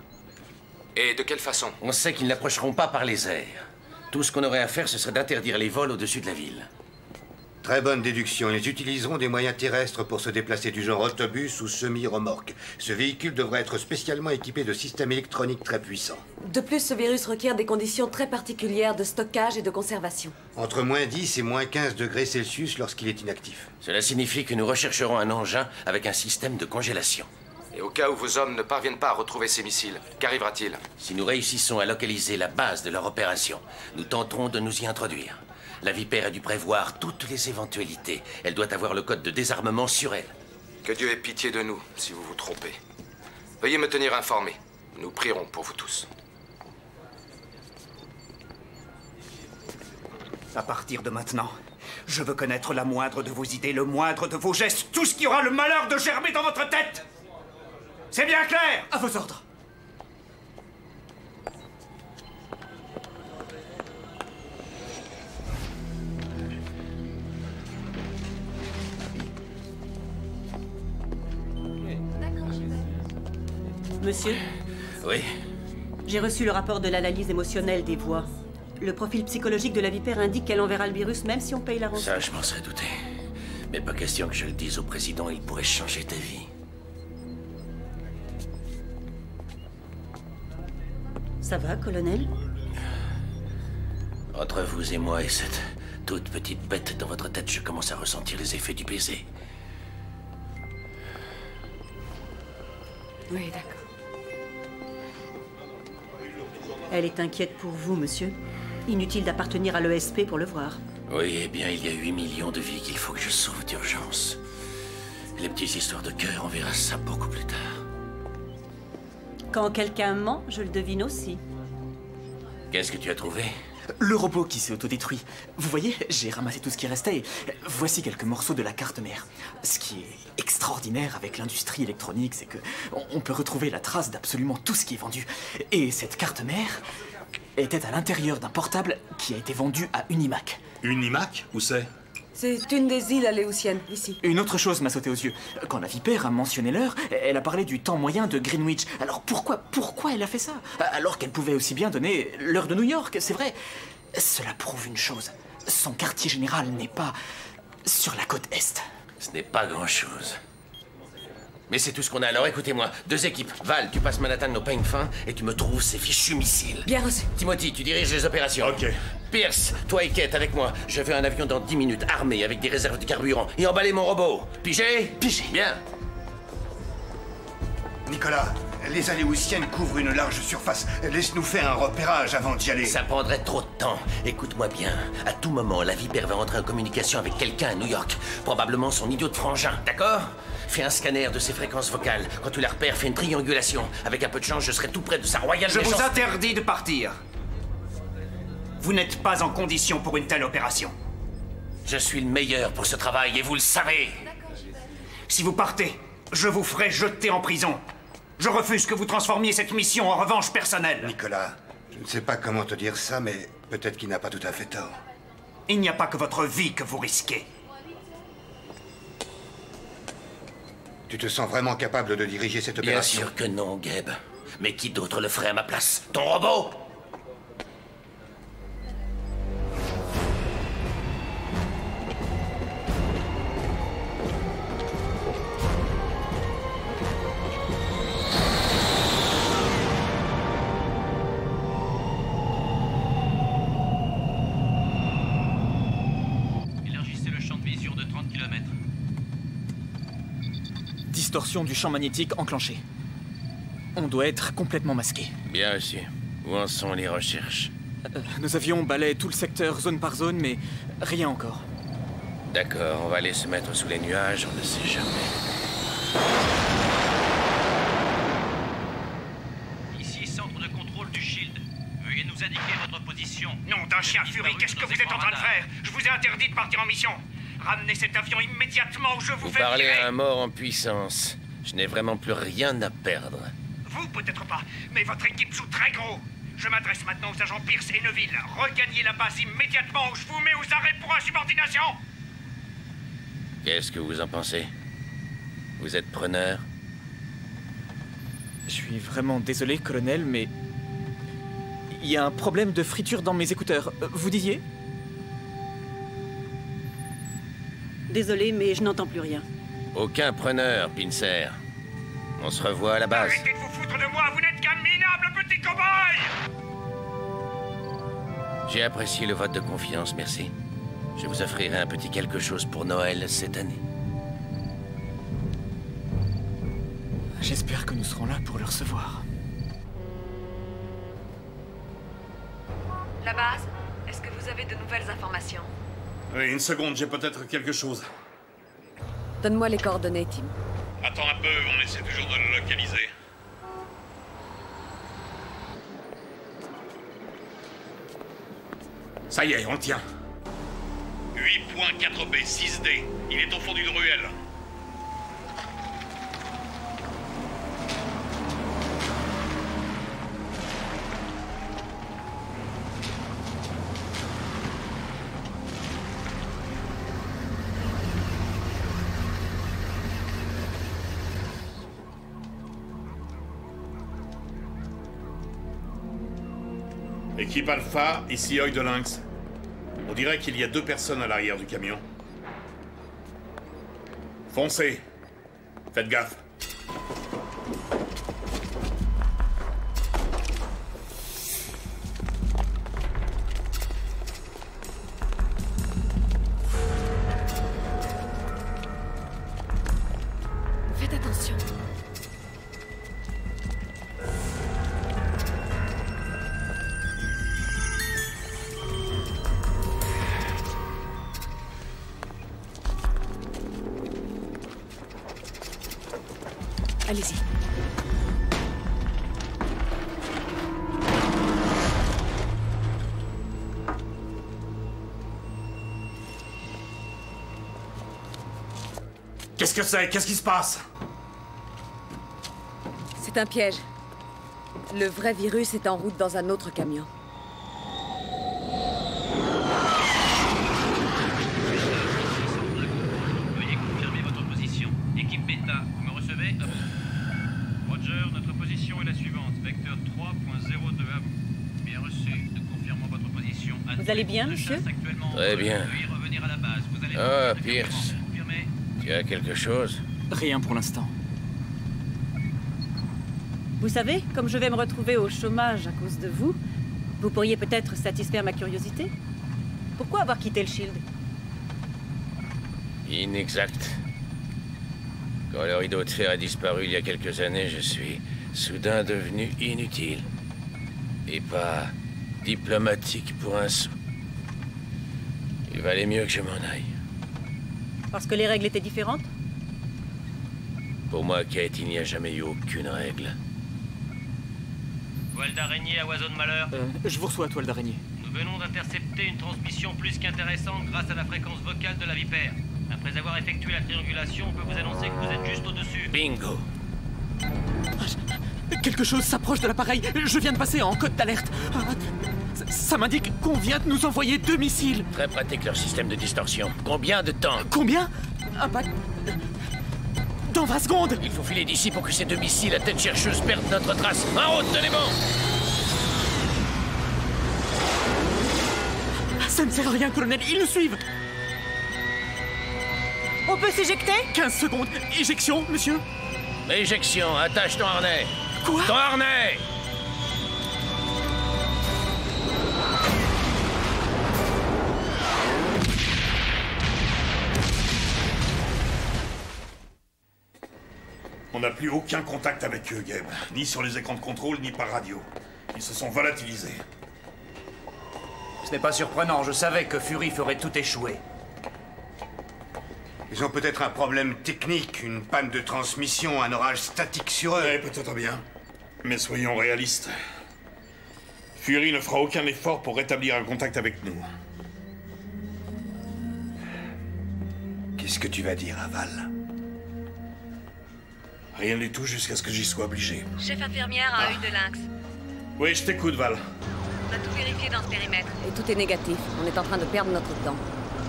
Et de quelle façon? On sait qu'ils n'approcheront pas par les airs. Tout ce qu'on aurait à faire, ce serait d'interdire les vols au-dessus de la ville. Très bonne déduction. Ils utiliseront des moyens terrestres pour se déplacer du genre autobus ou semi-remorque. Ce véhicule devrait être spécialement équipé de systèmes électroniques très puissants. De plus, ce virus requiert des conditions très particulières de stockage et de conservation. Entre moins 10 et moins 15 degrés Celsius lorsqu'il est inactif. Cela signifie que nous rechercherons un engin avec un système de congélation. Et au cas où vos hommes ne parviennent pas à retrouver ces missiles, qu'arrivera-t-il? Si nous réussissons à localiser la base de leur opération, nous tenterons de nous y introduire. La Vipère a dû prévoir toutes les éventualités. Elle doit avoir le code de désarmement sur elle. Que Dieu ait pitié de nous, si vous vous trompez. Veuillez me tenir informé. Nous prierons pour vous tous. À partir de maintenant, je veux connaître la moindre de vos idées, le moindre de vos gestes, tout ce qui aura le malheur de germer dans votre tête. C'est bien clair? À vos ordres. Monsieur? Oui? J'ai reçu le rapport de l'analyse émotionnelle des voix. Le profil psychologique de la Vipère indique qu'elle enverra le virus même si on paye la rançon. Ça, je m'en serais douté. Mais pas question que je le dise au président, il pourrait changer ta vie. Ça va, colonel? Entre vous et moi et cette toute petite bête dans votre tête, je commence à ressentir les effets du baiser. Oui, d'accord. Elle est inquiète pour vous, monsieur. Inutile d'appartenir à l'ESP pour le voir. Oui, eh bien, il y a 8 millions de vies qu'il faut que je sauve d'urgence. Les petites histoires de cœur, on verra ça beaucoup plus tard. Quand quelqu'un ment, je le devine aussi. Qu'est-ce que tu as trouvé? Le robot qui s'est autodétruit. Vous voyez, j'ai ramassé tout ce qui restait et voici quelques morceaux de la carte mère. Ce qui est extraordinaire avec l'industrie électronique, c'est que on peut retrouver la trace d'absolument tout ce qui est vendu. Et cette carte mère était à l'intérieur d'un portable qui a été vendu à Unimac. Unimac? Où c'est? C'est une des îles aléoutiennes, ici. Une autre chose m'a sauté aux yeux. Quand la vipère a mentionné l'heure, elle a parlé du temps moyen de Greenwich. Alors pourquoi elle a fait ça? Alors qu'elle pouvait aussi bien donner l'heure de New York, c'est vrai. Cela prouve une chose. Son quartier général n'est pas sur la côte Est. Ce n'est pas grand-chose. Mais c'est tout ce qu'on a, alors écoutez-moi. 2 équipes. Val, tu passes Manhattan au peigne fin et tu me trouves ces fichus missiles. Bien reçu. Timothy, tu diriges les opérations. Ok. Pierce, toi et Kate avec moi. Je veux un avion dans 10 minutes, armé, avec des réserves de carburant. Et emballer mon robot. Pigé? Pigé. Bien. Nicolas, les Aléoutiennes couvrent une large surface. Laisse-nous faire un repérage avant d'y aller. Ça prendrait trop de temps. Écoute-moi bien. À tout moment, la vipère va entrer en communication avec quelqu'un à New York. Probablement son idiot de frangin, d'accord? Fais un scanner de ses fréquences vocales. Quand tu la repères, fais une triangulation. Avec un peu de chance, je serai tout près de sa royale Je méchance. vous interdis de partir. Vous n'êtes pas en condition pour une telle opération. Je suis le meilleur pour ce travail et vous le savez. Si vous partez, je vous ferai jeter en prison. Je refuse que vous transformiez cette mission en revanche personnelle. Nicolas, je ne sais pas comment te dire ça, mais peut-être qu'il n'a pas tout à fait tort. Il n'y a pas que votre vie que vous risquez. Tu te sens vraiment capable de diriger cette opération? Bien sûr que non, Gabe. Mais qui d'autre le ferait à ma place? Ton robot? Élargissez le champ de vision de 30 km. Distorsion du champ magnétique enclenchée. On doit être complètement masqué. Bien reçu. Où en sont les recherches? Nos avions balaient tout le secteur zone par zone, mais rien encore. D'accord, on va aller se mettre sous les nuages, on ne sait jamais. Ici, centre de contrôle du Shield. Veuillez nous indiquer votre position. Nom d'un chien Fury, qu'est-ce que vous êtes en train de faire? Je vous ai interdit de partir en mission. Ramenez cet avion immédiatement ou je vous fais parlez virer. à un mort en puissance. Je n'ai vraiment plus rien à perdre. Vous, peut-être pas, mais votre équipe joue très gros. Je m'adresse maintenant aux agents Pierce et Neville. Regagnez la base immédiatement ou je vous mets aux arrêts pour insubordination. Qu'est-ce que vous en pensez? Vous êtes preneur? Je suis vraiment désolé, colonel, mais... il y a un problème de friture dans mes écouteurs. Vous disiez? Désolé, mais je n'entends plus rien. Aucun preneur, Pincer. On se revoit à la base. Arrêtez de vous foutre de moi, vous n'êtes qu'un minable petit cow-boy! J'ai apprécié le vote de confiance, merci. Je vous offrirai un petit quelque chose pour Noël cette année. J'espère que nous serons là pour le recevoir. La base, est-ce que vous avez de nouvelles informations? Oui, une seconde, j'ai peut-être quelque chose. Donne-moi les coordonnées, Tim. Attends un peu, on essaie toujours de le localiser. Ça y est, on le tient. 8.4B 6D. Il est au fond d'une ruelle. Équipe Alpha, ici Œil de Lynx. On dirait qu'il y a 2 personnes à l'arrière du camion. Foncez. Faites gaffe. Faites attention. Allez-y. Qu'est-ce que c'est? Qu'est-ce qui se passe? C'est un piège. Le vrai virus est en route dans un autre camion. Veuillez confirmer votre position. Équipe Beta, vous me recevez? Roger, notre position est la suivante. Vecteur 3.02 à vous. Bien reçu. Confirmons votre position. Vous allez bien, monsieur? Très bien. Veuillez revenir à la base. Vous allez Ah, Pierce. Tu as quelque chose? Rien pour l'instant. Vous savez, comme je vais me retrouver au chômage à cause de vous, vous pourriez peut-être satisfaire ma curiosité. Pourquoi avoir quitté le Shield? Inexact. Quand le rideau de fer a disparu il y a quelques années, je suis soudain devenu inutile. Et pas diplomatique pour un sou. Il valait mieux que je m'en aille. Parce que les règles étaient différentes? Pour moi, Kate, il n'y a jamais eu aucune règle. Toile d'araignée à oiseau de malheur. Je vous reçois, toile d'araignée. Nous venons d'intercepter une transmission plus qu'intéressante grâce à la fréquence vocale de la vipère. Après avoir effectué la triangulation, on peut vous annoncer que vous êtes juste au-dessus. Bingo. Quelque chose s'approche de l'appareil. Je viens de passer en code d'alerte. Ça m'indique qu'on vient de nous envoyer 2 missiles. Très pratique leur système de distorsion. Combien de temps? Combien? Dans 20 secondes. Il faut filer d'ici pour que ces 2 missiles à tête chercheuse perdent notre trace. En route, tenez bon! Ça ne sert à rien, colonel. Ils nous suivent. On peut s'éjecter? 15 secondes. Éjection, monsieur. Éjection. Attache ton harnais. Quoi? Ton harnais! On n'a plus aucun contact avec eux, Gabe. Ni sur les écrans de contrôle, ni par radio. Ils se sont volatilisés. Ce n'est pas surprenant, je savais que Fury ferait tout échouer. Ils ont peut-être un problème technique, une panne de transmission, un orage statique sur eux. Ouais, peut-être bien. Mais soyons réalistes. Fury ne fera aucun effort pour rétablir un contact avec nous. Qu'est-ce que tu vas dire à Val? Rien du tout jusqu'à ce que j'y sois obligé. Chef infirmière à œil de lynx. Oui, je t'écoute, Val. On a tout vérifié dans ce périmètre. Et tout est négatif. On est en train de perdre notre temps.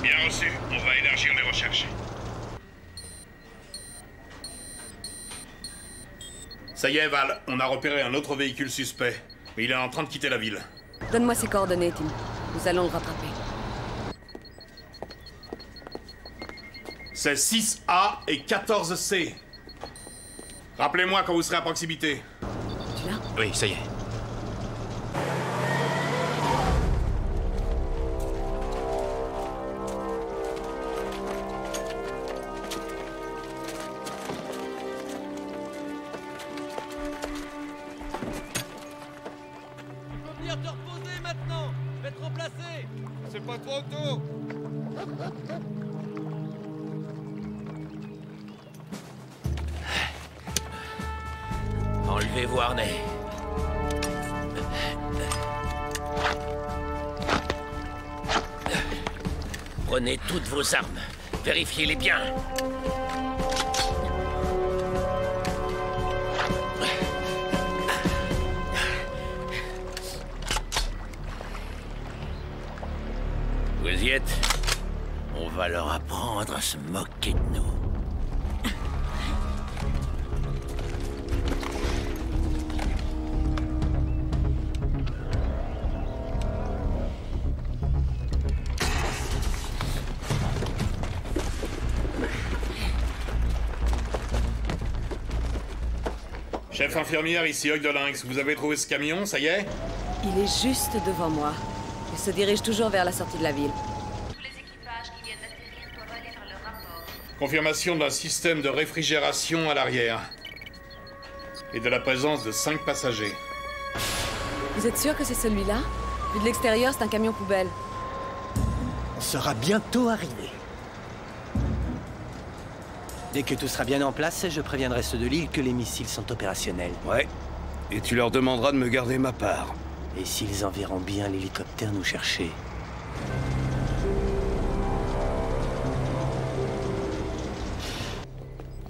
Bien reçu. On va élargir les recherches. Ça y est, Val. On a repéré un autre véhicule suspect. Mais il est en train de quitter la ville. Donne-moi ses coordonnées, Tim. Nous allons le rattraper. C'est 6A et 14C. Rappelez-moi quand vous serez à proximité. Tu l'as? Oui, ça y est. Venir te reposer maintenant. Je vais te remplacer. C'est pas trop tôt. Enlevez vos harnais. Prenez toutes vos armes. Vérifiez-les bien. Vous y êtes? On va leur apprendre à se moquer de nous. Chef infirmière, ici Hug de Lynx. Vous avez trouvé ce camion, ça y est? Il est juste devant moi. Il se dirige toujours vers la sortie de la ville. Tous les équipages qui viennent d'atterrir doivent aller faire leur rapport. Confirmation d'un système de réfrigération à l'arrière. Et de la présence de 5 passagers. Vous êtes sûr que c'est celui-là? Vu de l'extérieur, c'est un camion poubelle. On sera bientôt arrivé. Dès que tout sera bien en place, je préviendrai ceux de l'île que les missiles sont opérationnels. Ouais. Et tu leur demanderas de me garder ma part. Et s'ils enverront bien l'hélicoptère nous chercher?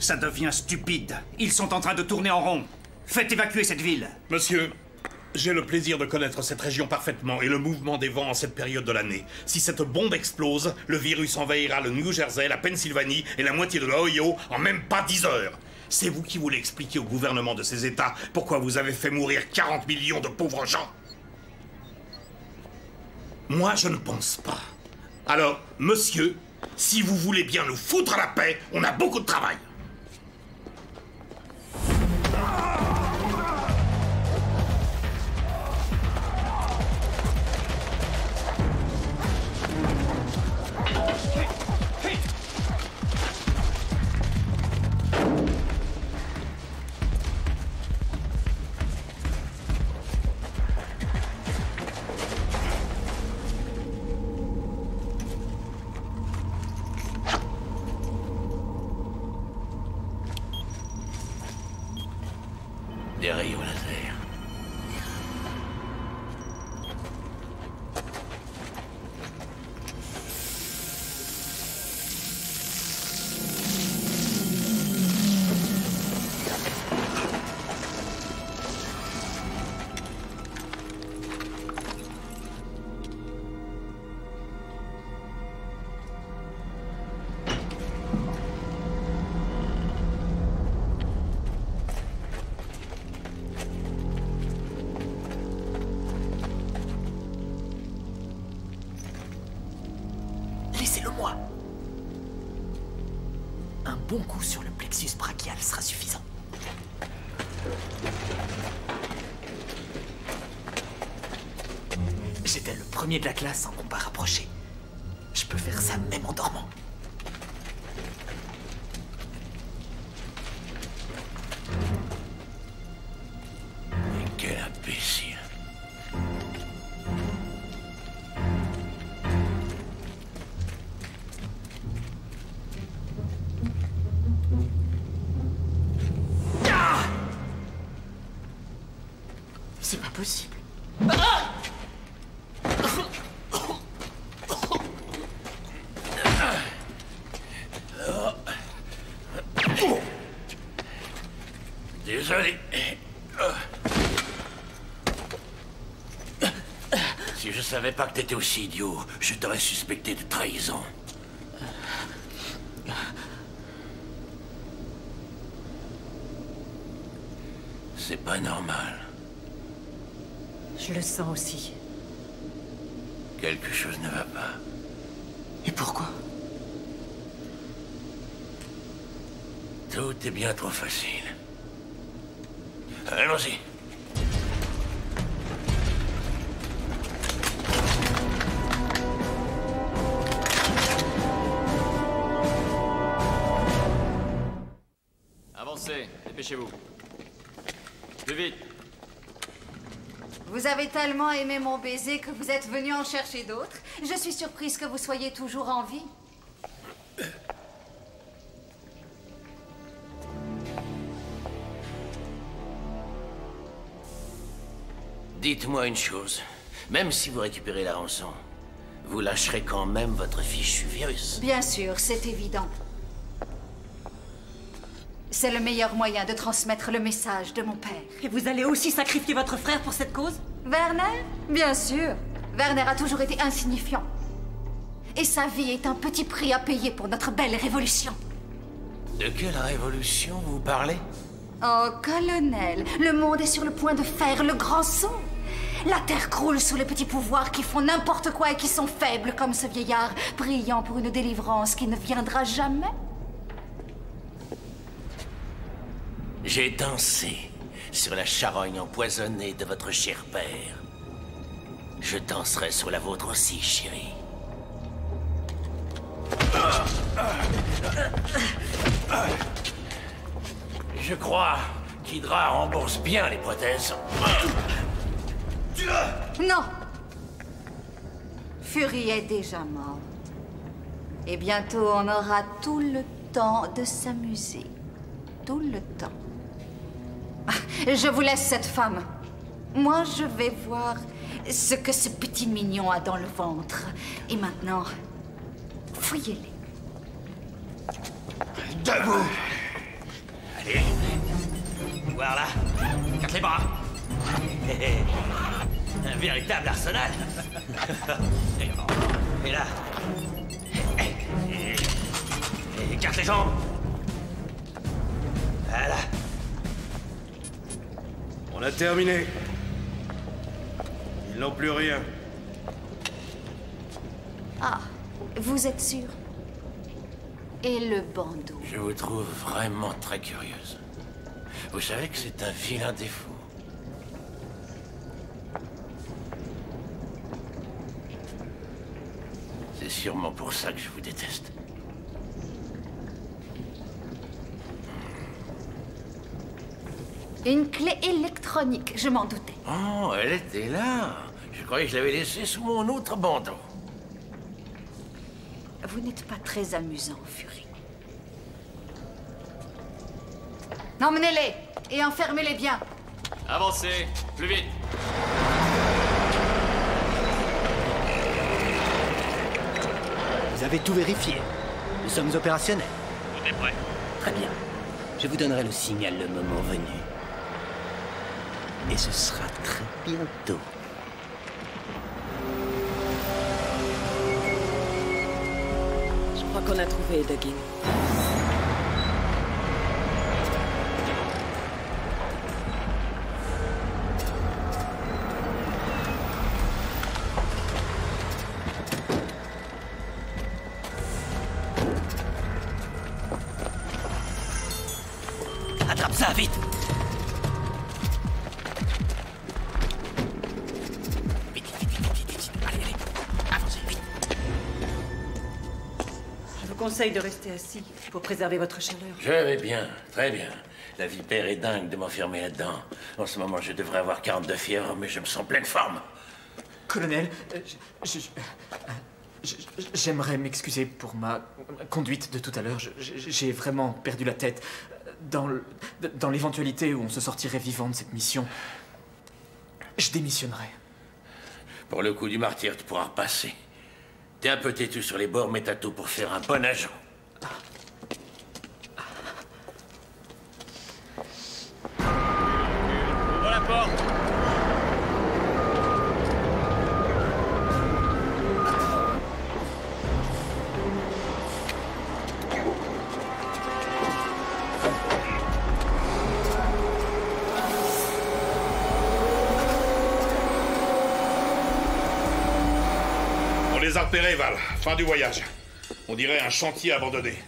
Ça devient stupide. Ils sont en train de tourner en rond. Faites évacuer cette ville. Monsieur, j'ai le plaisir de connaître cette région parfaitement et le mouvement des vents en cette période de l'année. Si cette bombe explose, le virus envahira le New Jersey, la Pennsylvanie et la moitié de l'Ohio en même pas 10 heures. C'est vous qui voulez expliquer au gouvernement de ces États pourquoi vous avez fait mourir 40 millions de pauvres gens. Moi, je ne pense pas. Alors, monsieur, si vous voulez bien nous foutre la paix, on a beaucoup de travail. Des rayons laser. Laissez-le-moi. Un bon coup sur le plexus brachial sera suffisant. J'étais le premier de la classe en combat rapproché. Je peux faire ça même en dormant. Mais quel imbécile. C'est pas possible. Désolé. Si je savais pas que t'étais aussi idiot, je t'aurais suspecté de trahison. C'est pas normal. Je le sens aussi. Quelque chose ne va pas. Et pourquoi? Tout est bien trop facile. Allons-y. Avancez, dépêchez-vous. Plus vite. Vous avez tellement aimé mon baiser que vous êtes venu en chercher d'autres. Je suis surprise que vous soyez toujours en vie. Dites-moi une chose. Même si vous récupérez la rançon, vous lâcherez quand même votre fichu virus. Bien sûr, c'est évident. C'est le meilleur moyen de transmettre le message de mon père. Et vous allez aussi sacrifier votre frère pour cette cause? Werner? Bien sûr. Werner a toujours été insignifiant. Et sa vie est un petit prix à payer pour notre belle révolution. De quelle révolution vous parlez? Oh, colonel, le monde est sur le point de faire le grand saut. La Terre croule sous les petits pouvoirs qui font n'importe quoi et qui sont faibles comme ce vieillard, priant pour une délivrance qui ne viendra jamais. J'ai dansé sur la charogne empoisonnée de votre cher père. Je danserai sur la vôtre aussi, chérie. Je crois qu'Hydra rembourse bien les prothèses. Non! Fury est déjà mort. Et bientôt, on aura tout le temps de s'amuser. Tout le temps. Je vous laisse cette femme. Moi, je vais voir ce que ce petit mignon a dans le ventre. Et maintenant, fouillez-les. Debout! voir là. Écarte les bras. Un véritable arsenal. Et là. Écarte les jambes. Voilà. On a terminé. Ils n'ont plus rien. Ah, vous êtes sûr? Et le bandeau? Je vous trouve vraiment très curieuse. Vous savez que c'est un vilain défaut. C'est sûrement pour ça que je vous déteste. Une clé électronique, je m'en doutais. Oh, elle était là. Je croyais que je l'avais laissée sous mon autre bandeau. Vous n'êtes pas très amusant, Fury. Emmenez-les et enfermez-les bien. Avancez, plus vite. Vous avez tout vérifié. Nous sommes opérationnels. Tout est prêt. Très bien. Je vous donnerai le signal le moment venu. Et ce sera très bientôt. Je crois qu'on a trouvé Duggan. Attrape ça, vite. Je vous conseille de rester assis pour préserver votre chaleur. Je vais bien, très bien. La vipère est dingue de m'enfermer là-dedans. En ce moment, je devrais avoir 42 fièvre, mais je me sens pleine forme. Colonel, j'aimerais m'excuser pour ma conduite de tout à l'heure. J'ai vraiment perdu la tête. Dans l'éventualité où on se sortirait vivant de cette mission, je démissionnerai. Pour le coup du martyr, tu pourras repasser. T'es un peu têtu sur les bords, mais t'as tout pour faire un bon agent. Ouvre la porte. On les a repérés, Val. Fin du voyage. On dirait un chantier abandonné.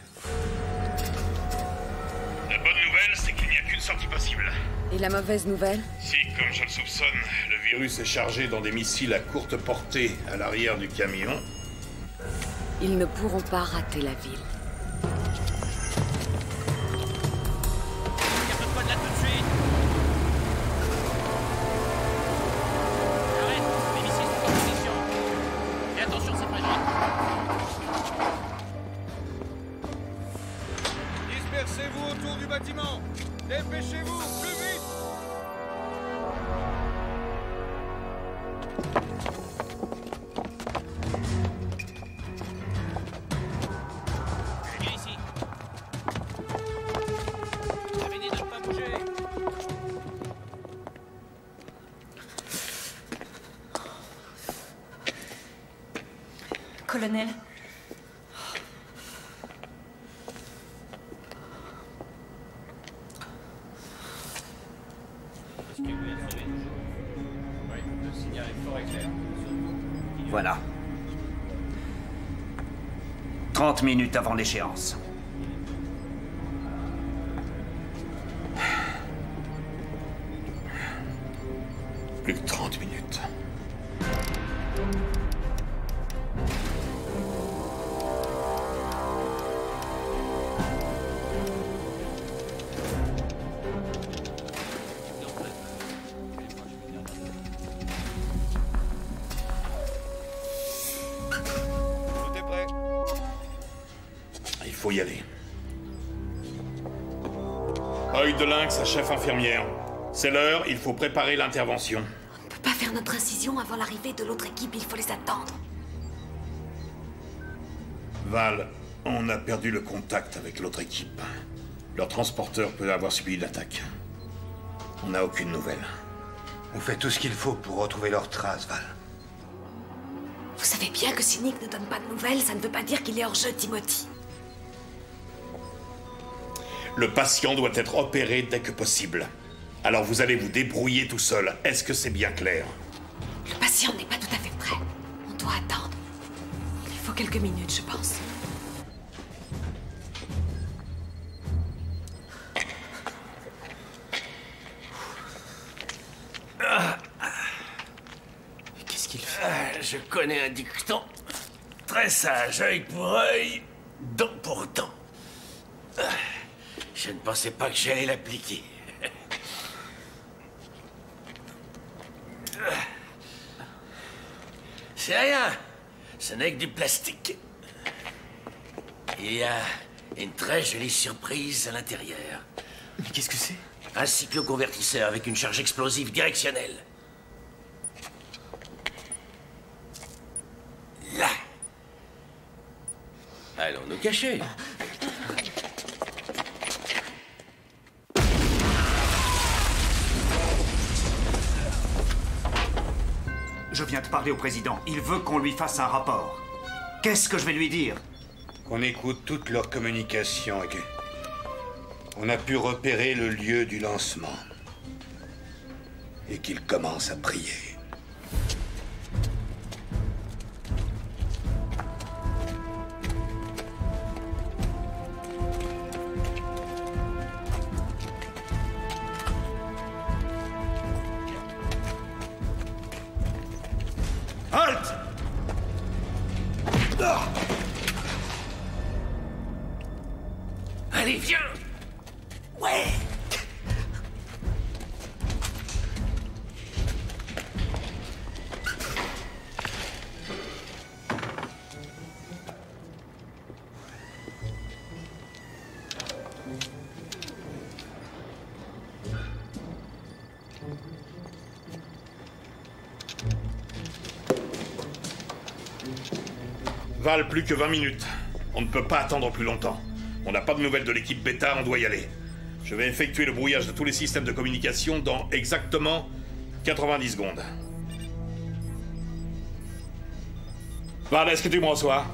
La bonne nouvelle, c'est qu'il n'y a qu'une sortie possible. Et la mauvaise nouvelle? Si, comme je le soupçonne, le virus est chargé dans des missiles à courte portée à l'arrière du camion. Ils ne pourront pas rater la ville. Écarte-toi de là tout de suite. Arrête, les missiles sont en position. Fais attention, c'est fragile. Dispersez-vous autour du bâtiment. Dépêchez-vous, plus vite. Viens ici. J'avais dit de ne pas bouger. Colonel, Est-ce que vous êtes sauvé? Oui, le signal est fort et clair. Voilà. 30 minutes avant l'échéance. Plus que 30 minutes. Tout est prêt. Il faut y aller. Œil de lynx à chef infirmière. C'est l'heure, il faut préparer l'intervention. On ne peut pas faire notre incision avant l'arrivée de l'autre équipe, il faut les attendre. Val, on a perdu le contact avec l'autre équipe. Leur transporteur peut avoir subi une attaque. On n'a aucune nouvelle. On fait tout ce qu'il faut pour retrouver leurs traces, Val. Vous savez bien que si Nick ne donne pas de nouvelles, ça ne veut pas dire qu'il est hors jeu, Timothy. Le patient doit être opéré dès que possible. Alors vous allez vous débrouiller tout seul. Est-ce que c'est bien clair? Le patient n'est pas tout à fait prêt. On doit attendre. Il faut quelques minutes, je pense. Qu'est-ce qu'il fait? Je connais un dicton très sage, œil pour œil, dent pour dent. Je ne pensais pas que j'allais l'appliquer. C'est rien, ce n'est que du plastique. Il y a une très jolie surprise à l'intérieur. Mais qu'est-ce que c'est? Un cycloconvertisseur avec une charge explosive directionnelle. Là. Allons nous cacher. Je viens de parler au président. Il veut qu'on lui fasse un rapport. Qu'est-ce que je vais lui dire? Qu'on écoute toutes leurs communications et qu'on a pu repérer le lieu du lancement. Et qu'il commence à prier. Halt! Allez, viens! Ouais! Val, plus que 20 minutes. On ne peut pas attendre plus longtemps. On n'a pas de nouvelles de l'équipe Beta, on doit y aller. Je vais effectuer le brouillage de tous les systèmes de communication dans exactement 90 secondes. Val, est-ce que tu me reçois?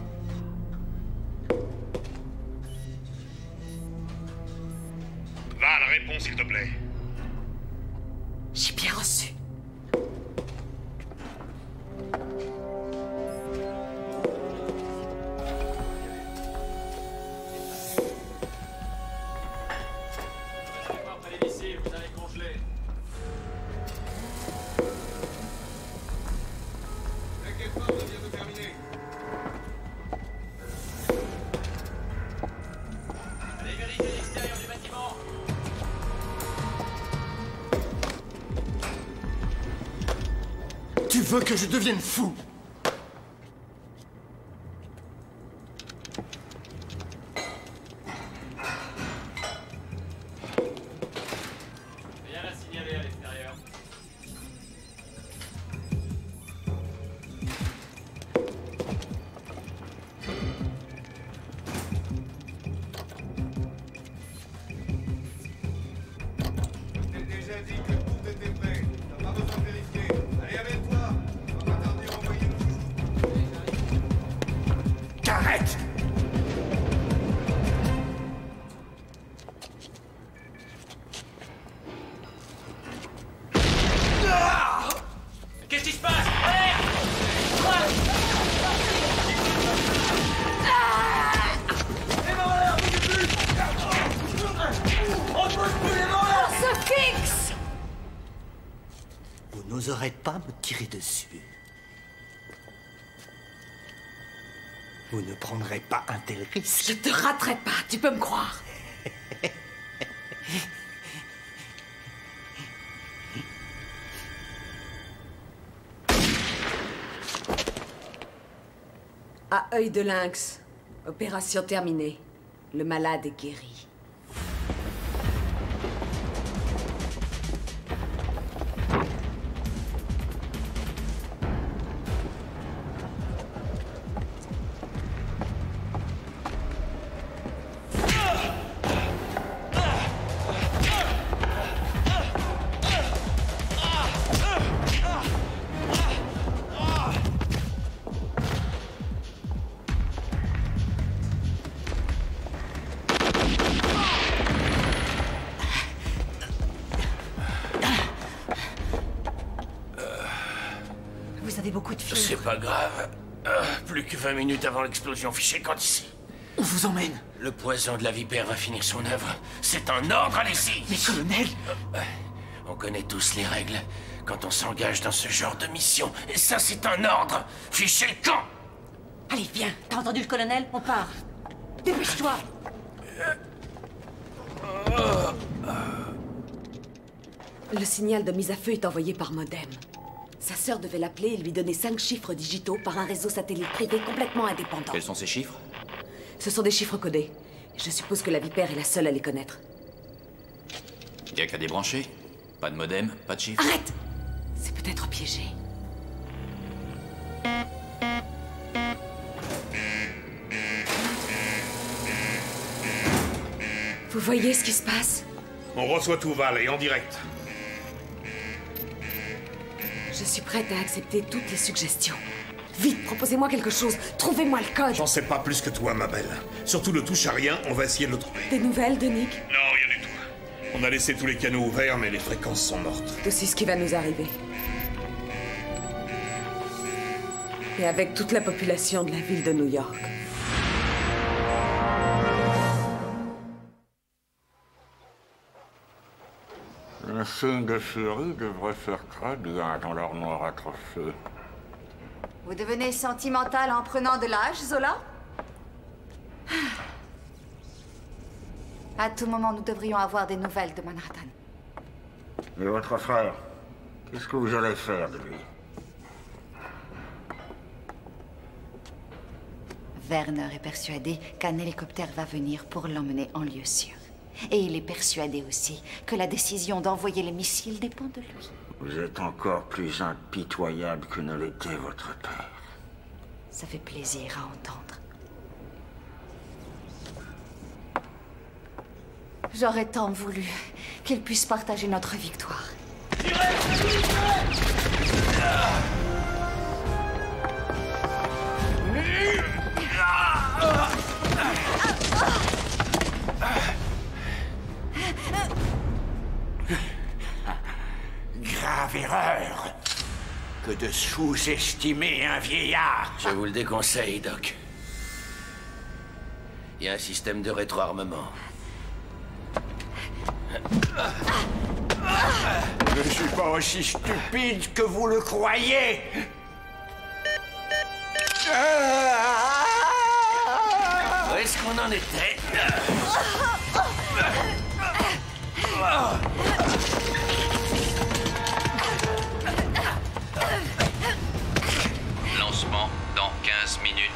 Val, réponds s'il te plaît. J'ai bien reçu. Tu veux que je devienne fou? Rien à signaler à l'extérieur. Je t'ai déjà dit que tout était prêt. T'as pas besoin de vérifier. Allez avec toi. On va pas tarder à envoyer nos Qu'arrête! Qu'est-ce qui se passe? Alerte! On se fixe! Vous n'oserez pas me tirer dessus. Vous ne prendrez pas un tel risque. Je te raterai pas, tu peux me croire. À œil de lynx. Opération terminée. Le malade est guéri. Vous avez beaucoup de fièvre. C'est pas grave. Plus que 20 minutes avant l'explosion, fichez quand ici. On vous emmène. Le poison de la vipère va finir son œuvre. C'est un ordre, allez-y. Mais colonel... On connaît tous les règles quand on s'engage dans ce genre de mission. Et ça, c'est un ordre. Fichez le camp. Allez, viens. T'as entendu le colonel? On part. Dépêche-toi. Le signal de mise à feu est envoyé par modem. Sa sœur devait l'appeler et lui donner 5 chiffres digitaux par un réseau satellite privé complètement indépendant. Quels sont ces chiffres? Ce sont des chiffres codés. Je suppose que la vipère est la seule à les connaître. Y a qu'à débrancher. Pas de modem, pas de chiffres. Arrête! C'est peut-être piégé. Vous voyez ce qui se passe? On reçoit tout, Val, et en direct. Je suis prête à accepter toutes les suggestions. Vite, proposez-moi quelque chose. Trouvez-moi le code. J'en sais pas plus que toi, ma belle. Surtout ne touche à rien, on va essayer de le trouver. Des nouvelles de Nick? Non, rien du tout. On a laissé tous les canaux ouverts, mais les fréquences sont mortes. C'est aussi ce qui va nous arriver. Et avec toute la population de la ville de New York. Un signe de Fury devrait faire très bien dans leur noir atroce. Vous devenez sentimental en prenant de l'âge, Zola? À tout moment, nous devrions avoir des nouvelles de Manhattan. Et votre frère, qu'est-ce que vous allez faire de lui? Werner est persuadé qu'un hélicoptère va venir pour l'emmener en lieu sûr. Et il est persuadé aussi que la décision d'envoyer les missiles dépend de lui. Vous êtes encore plus impitoyable que ne l'était votre père. Ça fait plaisir à entendre. J'aurais tant voulu qu'ils puissent partager notre victoire. Grave erreur que de sous-estimer un vieillard. Je vous le déconseille, Doc. Il y a un système de rétroarmement. Je ne suis pas aussi stupide que vous le croyez. Où est-ce qu'on en était? Lancement dans 15 minutes.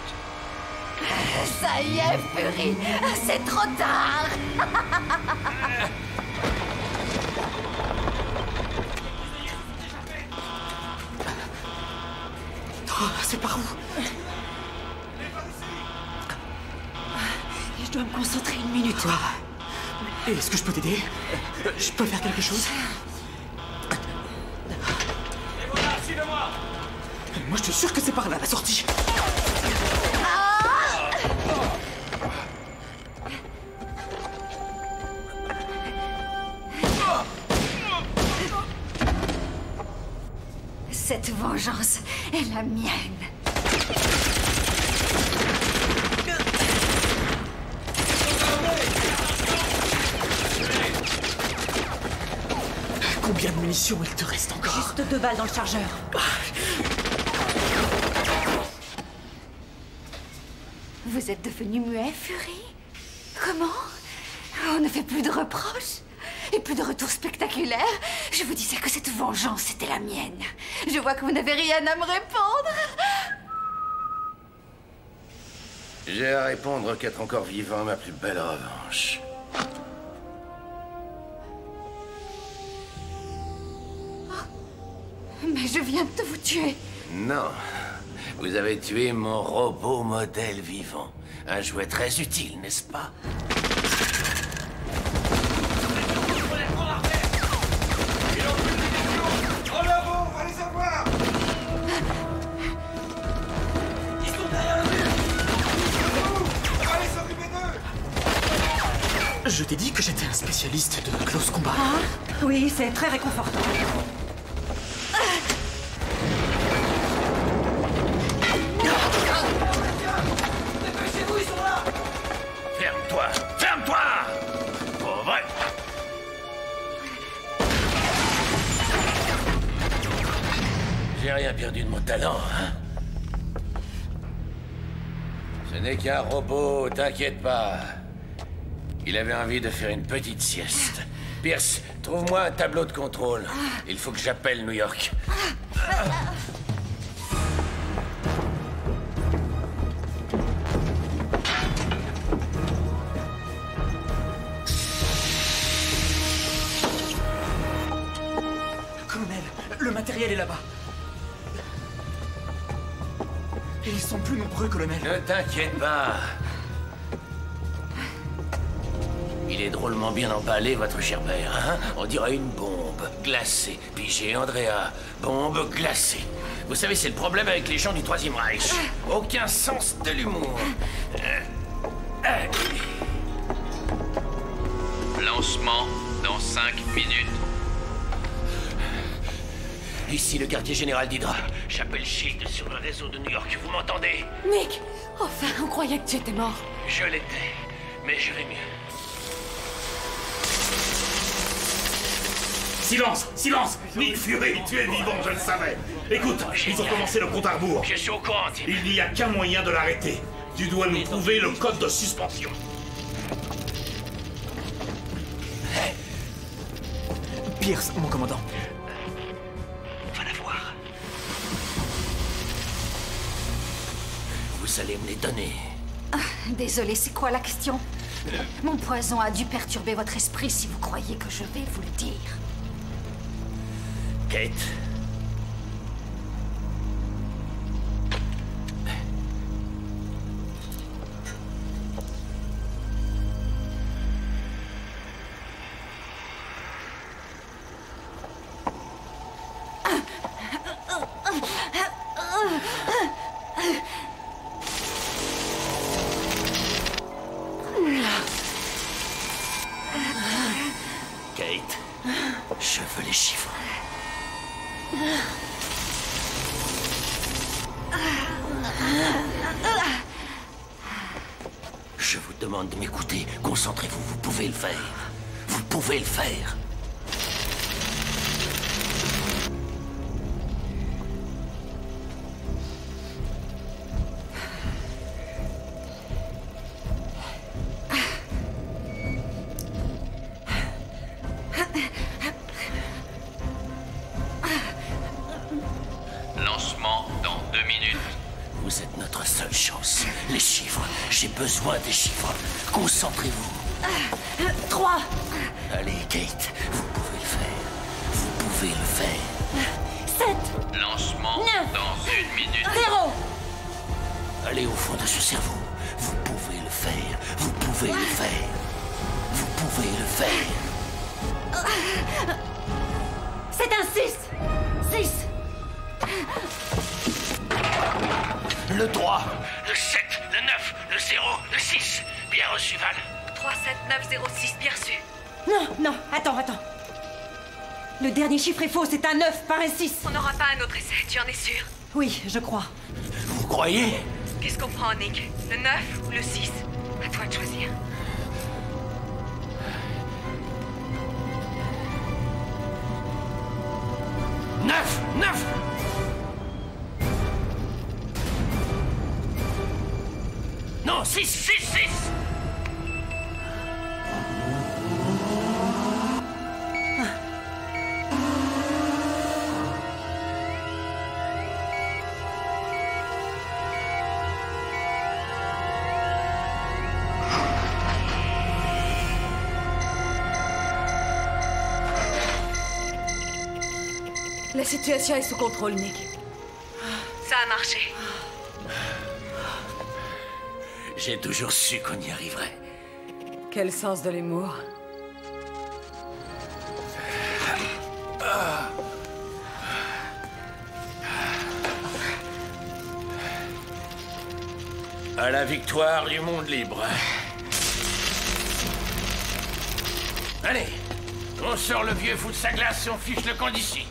Ça y est, Fury, c'est trop tard. Oh, c'est par où? Je dois me concentrer une minute. Est-ce que je peux t'aider? Je peux faire quelque chose? Et voilà, suivez-moi! Moi, je suis sûr que c'est par là, la sortie. Cette vengeance est la mienne. Combien de munitions il te reste encore? Juste 2 balles dans le chargeur. Vous êtes devenu muet, Fury? Comment? On ne fait plus de reproches? Et plus de retours spectaculaires? Je vous disais que cette vengeance était la mienne. Je vois que vous n'avez rien à me répondre. J'ai à répondre qu'être encore vivant, ma plus belle revanche. Mais je viens de vous tuer. Non. Vous avez tué mon robot modèle vivant. Un jouet très utile, n'est-ce pas? En avant, on va les avoir! Ils sont derrière le mur! On va aller s'occuper d'eux! Je t'ai dit que j'étais un spécialiste de close combat. Oui, c'est très réconfortant. n'ai rien perdu de mon talent, hein? Ce n'est qu'un robot, t'inquiète pas. Il avait envie de faire une petite sieste. Pierce, trouve-moi un tableau de contrôle. Il faut que j'appelle New York. Colonel, le matériel est là-bas. Et ils sont plus nombreux, colonel. Ne t'inquiète pas. Il est drôlement bien emballé, votre cher père, hein? On dirait une bombe glacée. Puis j'ai Andrea, bombe glacée. Vous savez, c'est le problème avec les gens du Troisième Reich. Aucun sens de l'humour. Lancement dans 5 minutes. Ici le quartier général d'Hydra. J'appelle Shield sur le réseau de New York. Vous m'entendez? Nick! Enfin, on croyait que tu étais mort. Je l'étais, mais je vais mieux. Silence! Silence! Nick Fury, tu es vivant, je le savais! Écoute, ils ont commencé le compte à rebours. Je suis au courant, Tim. Il n'y a qu'un moyen de l'arrêter. Tu dois nous trouver le code de suspension. Pierce, mon commandant. Va la voir. Vous allez me les donner. Désolé, c'est quoi la question? Mon poison a dû perturber votre esprit si vous croyez que je vais vous le dire. Kate. Kate, je veux les chiffres. Je vous demande de m'écouter. Concentrez-vous, vous pouvez le faire. Vous pouvez le faire. Lancement dans 2 minutes. Vous êtes notre seule chance. Les chiffres. J'ai besoin des chiffres. Concentrez-vous. 3. Allez, Kate, vous pouvez le faire. Vous pouvez le faire. 7. Lancement 9. dans 1 minute. 0. Allez au fond de ce cerveau. Vous pouvez le faire. Vous pouvez le faire. Vous pouvez le faire. C'est un 6. 6. Le 3, le 7, le 9, le 0, le 6. Bien reçu, Val. 37906, bien reçu. Non, attends. Le dernier chiffre est faux, c'est un 9, pas un 6. On n'aura pas un autre essai, tu en es sûr? Oui, je crois. Vous croyez? Qu'est-ce qu'on prend, Nick? Le 9 ou le 6? À toi de choisir. Neuf. Non, 6. La situation est sous contrôle, Nick. Ça a marché. J'ai toujours su qu'on y arriverait. Quel sens de l'humour. À la victoire du monde libre. Allez, on sort le vieux fou de sa glace et on fiche le camp d'ici.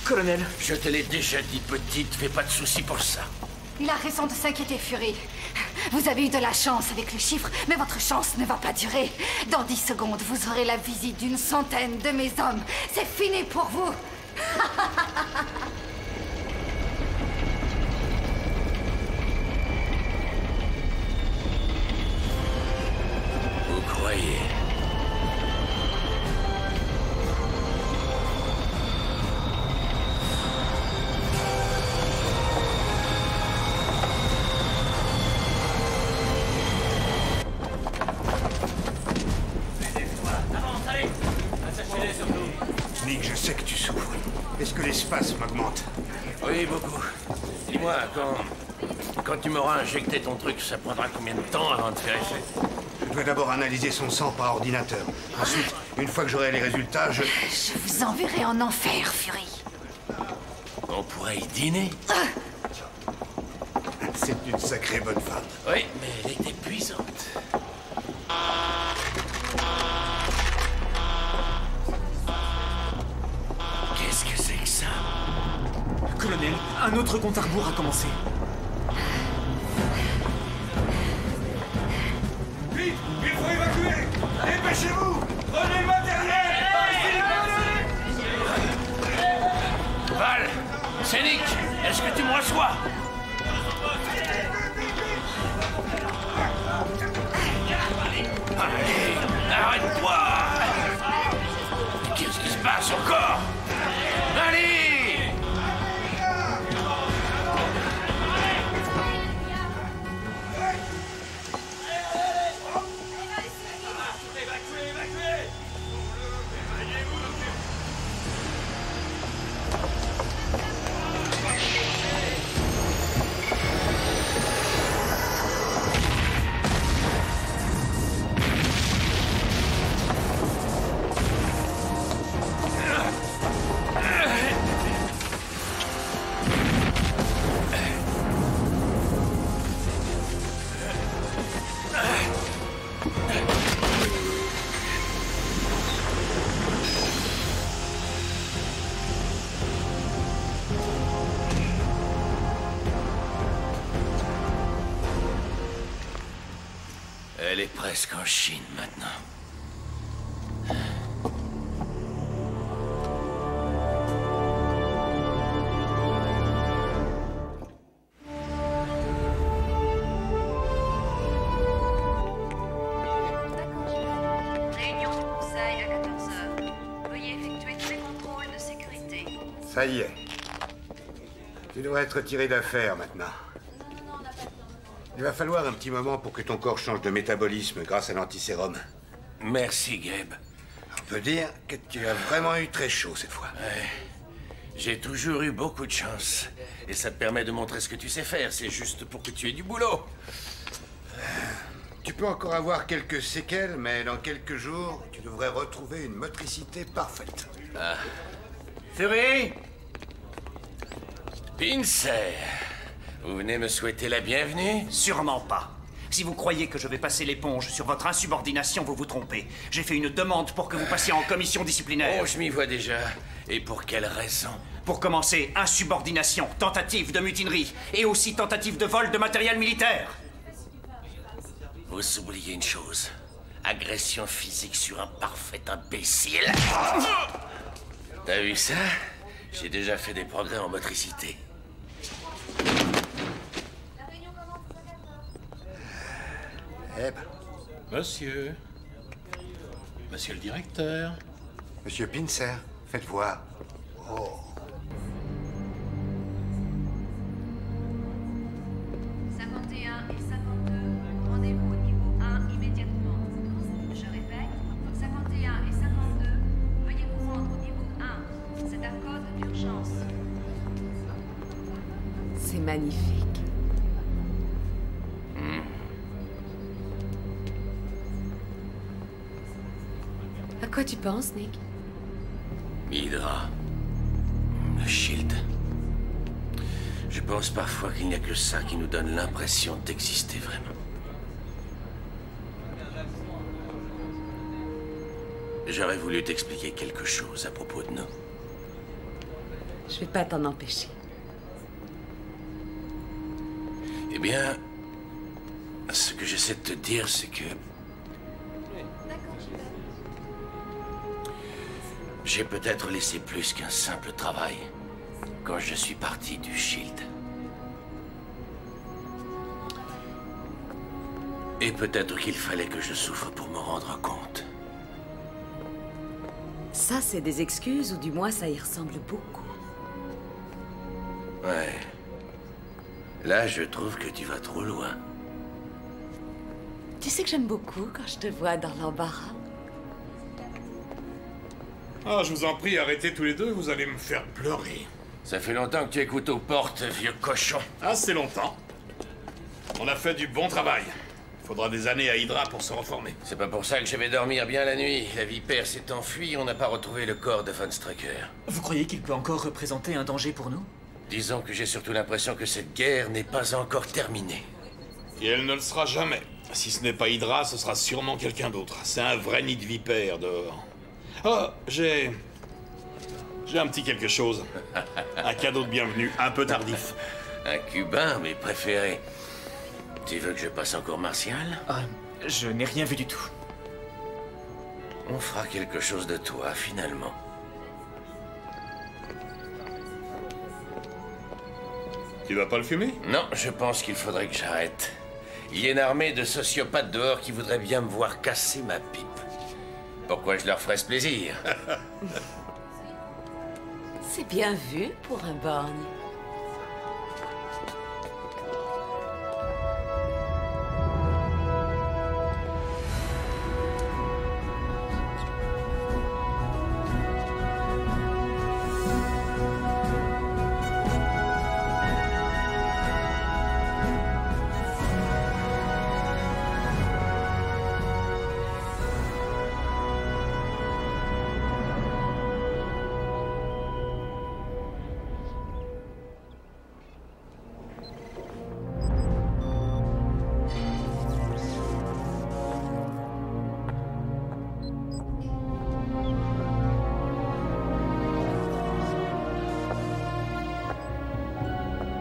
Colonel. Je te l'ai déjà dit, petite, fais pas de soucis pour ça. Il a raison de s'inquiéter, Fury. Vous avez eu de la chance avec le chiffre, mais votre chance ne va pas durer. Dans 10 secondes, vous aurez la visite d'une centaine de mes hommes. C'est fini pour vous. Vous croyez? Nick, je sais que tu souffres. Est-ce que l'espace m'augmente? Oui, beaucoup. Dis-moi, quand tu m'auras injecté ton truc, ça prendra combien de temps avant de faire effet? Je dois d'abord analyser son sang par ordinateur. Ensuite, une fois que j'aurai les résultats, Je vous enverrai en enfer, Fury. On pourrait y dîner? C'est une sacrée bonne femme. Oui, mais elle est épuisante. Qu'est-ce que c'est que ça? Colonel, un autre compte à rebours a commencé. Vite! Il faut évacuer! Dépêchez-vous! Prenez le matériel! Val! C'est Nick! Est-ce que tu me reçois? Allez, arrête-toi! Qu'est-ce qui se passe encore? Allez! Elle est presque en Chine maintenant. Réunion du conseil à 14h. Veuillez effectuer tous les contrôles de sécurité. Ça y est. Tu dois être tiré d'affaire maintenant. Il va falloir un petit moment pour que ton corps change de métabolisme grâce à l'antisérum. Merci, Gabe. On peut dire que tu as vraiment eu très chaud cette fois. Ouais. J'ai toujours eu beaucoup de chance. Et ça te permet de montrer ce que tu sais faire. C'est juste pour que tu aies du boulot. Tu peux encore avoir quelques séquelles, mais dans quelques jours, tu devrais retrouver une motricité parfaite. Ah. Fury! Pincer! Vous venez me souhaiter la bienvenue? Sûrement pas. Si vous croyez que je vais passer l'éponge sur votre insubordination, vous vous trompez. J'ai fait une demande pour que vous passiez en commission disciplinaire. Oh, je m'y vois déjà. Et pour quelle raison? Pour commencer, insubordination, tentative de mutinerie et aussi tentative de vol de matériel militaire. Vous oubliez une chose. Agression physique sur un parfait imbécile. T'as vu ça? J'ai déjà fait des progrès en motricité. Monsieur. Monsieur le directeur. Monsieur Pincer, faites voir. Oh. 51 et 52, rendez-vous au niveau 1 immédiatement. Je répète, 51 et 52, veuillez vous rendre au niveau 1. C'est un code d'urgence. C'est magnifique. À quoi tu penses, Nick? Hydra. Le Shield. Je pense parfois qu'il n'y a que ça qui nous donne l'impression d'exister vraiment. J'aurais voulu t'expliquer quelque chose à propos de nous. Je vais pas t'en empêcher. Eh bien, Ce que j'essaie de te dire, c'est que... j'ai peut-être laissé plus qu'un simple travail quand je suis parti du Shield. Et peut-être qu'il fallait que je souffre pour me rendre compte. Ça, c'est des excuses, ou du moins ça y ressemble beaucoup. Ouais. Là, je trouve que tu vas trop loin. Tu sais que j'aime beaucoup quand je te vois dans l'embarras. Ah, je vous en prie, arrêtez tous les deux, vous allez me faire pleurer. Ça fait longtemps que tu écoutes aux portes, vieux cochon. Assez longtemps. On a fait du bon travail. Il faudra des années à Hydra pour se reformer. C'est pas pour ça que je vais dormir bien la nuit. La vipère s'est enfuie, on n'a pas retrouvé le corps de Von Strucker. Vous croyez qu'il peut encore représenter un danger pour nous? Disons que j'ai surtout l'impression que cette guerre n'est pas encore terminée. Et elle ne le sera jamais. Si ce n'est pas Hydra, ce sera sûrement quelqu'un d'autre. C'est un vrai nid de vipères dehors. Oh, j'ai un petit quelque chose. Un cadeau de bienvenue, un peu tardif. Un cubain, mes préférés. Tu veux que je passe en cours martial? Ah, je n'ai rien vu du tout. On fera quelque chose de toi, finalement. Tu vas pas le fumer? Non, je pense qu'il faudrait que j'arrête. Il y a une armée de sociopathes dehors qui voudraient bien me voir casser ma pipe. Pourquoi je leur ferais ce plaisir? C'est bien vu pour un borgne.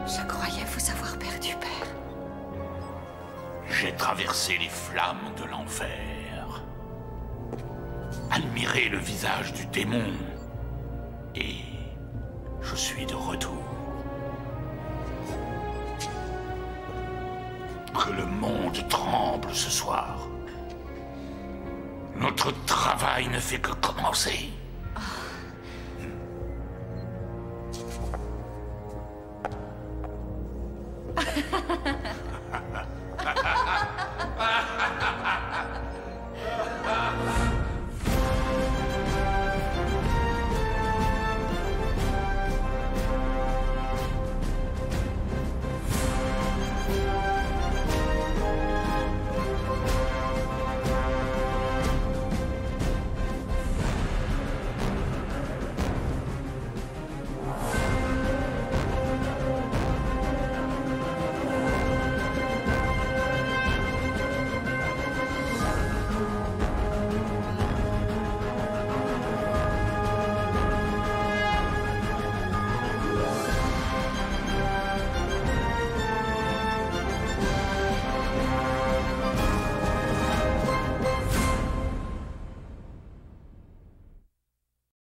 Je croyais vous avoir perdu, père. J'ai traversé les flammes de l'enfer, admiré le visage du démon, et je suis de retour. Que le monde tremble ce soir. Notre travail ne fait que commencer. Ah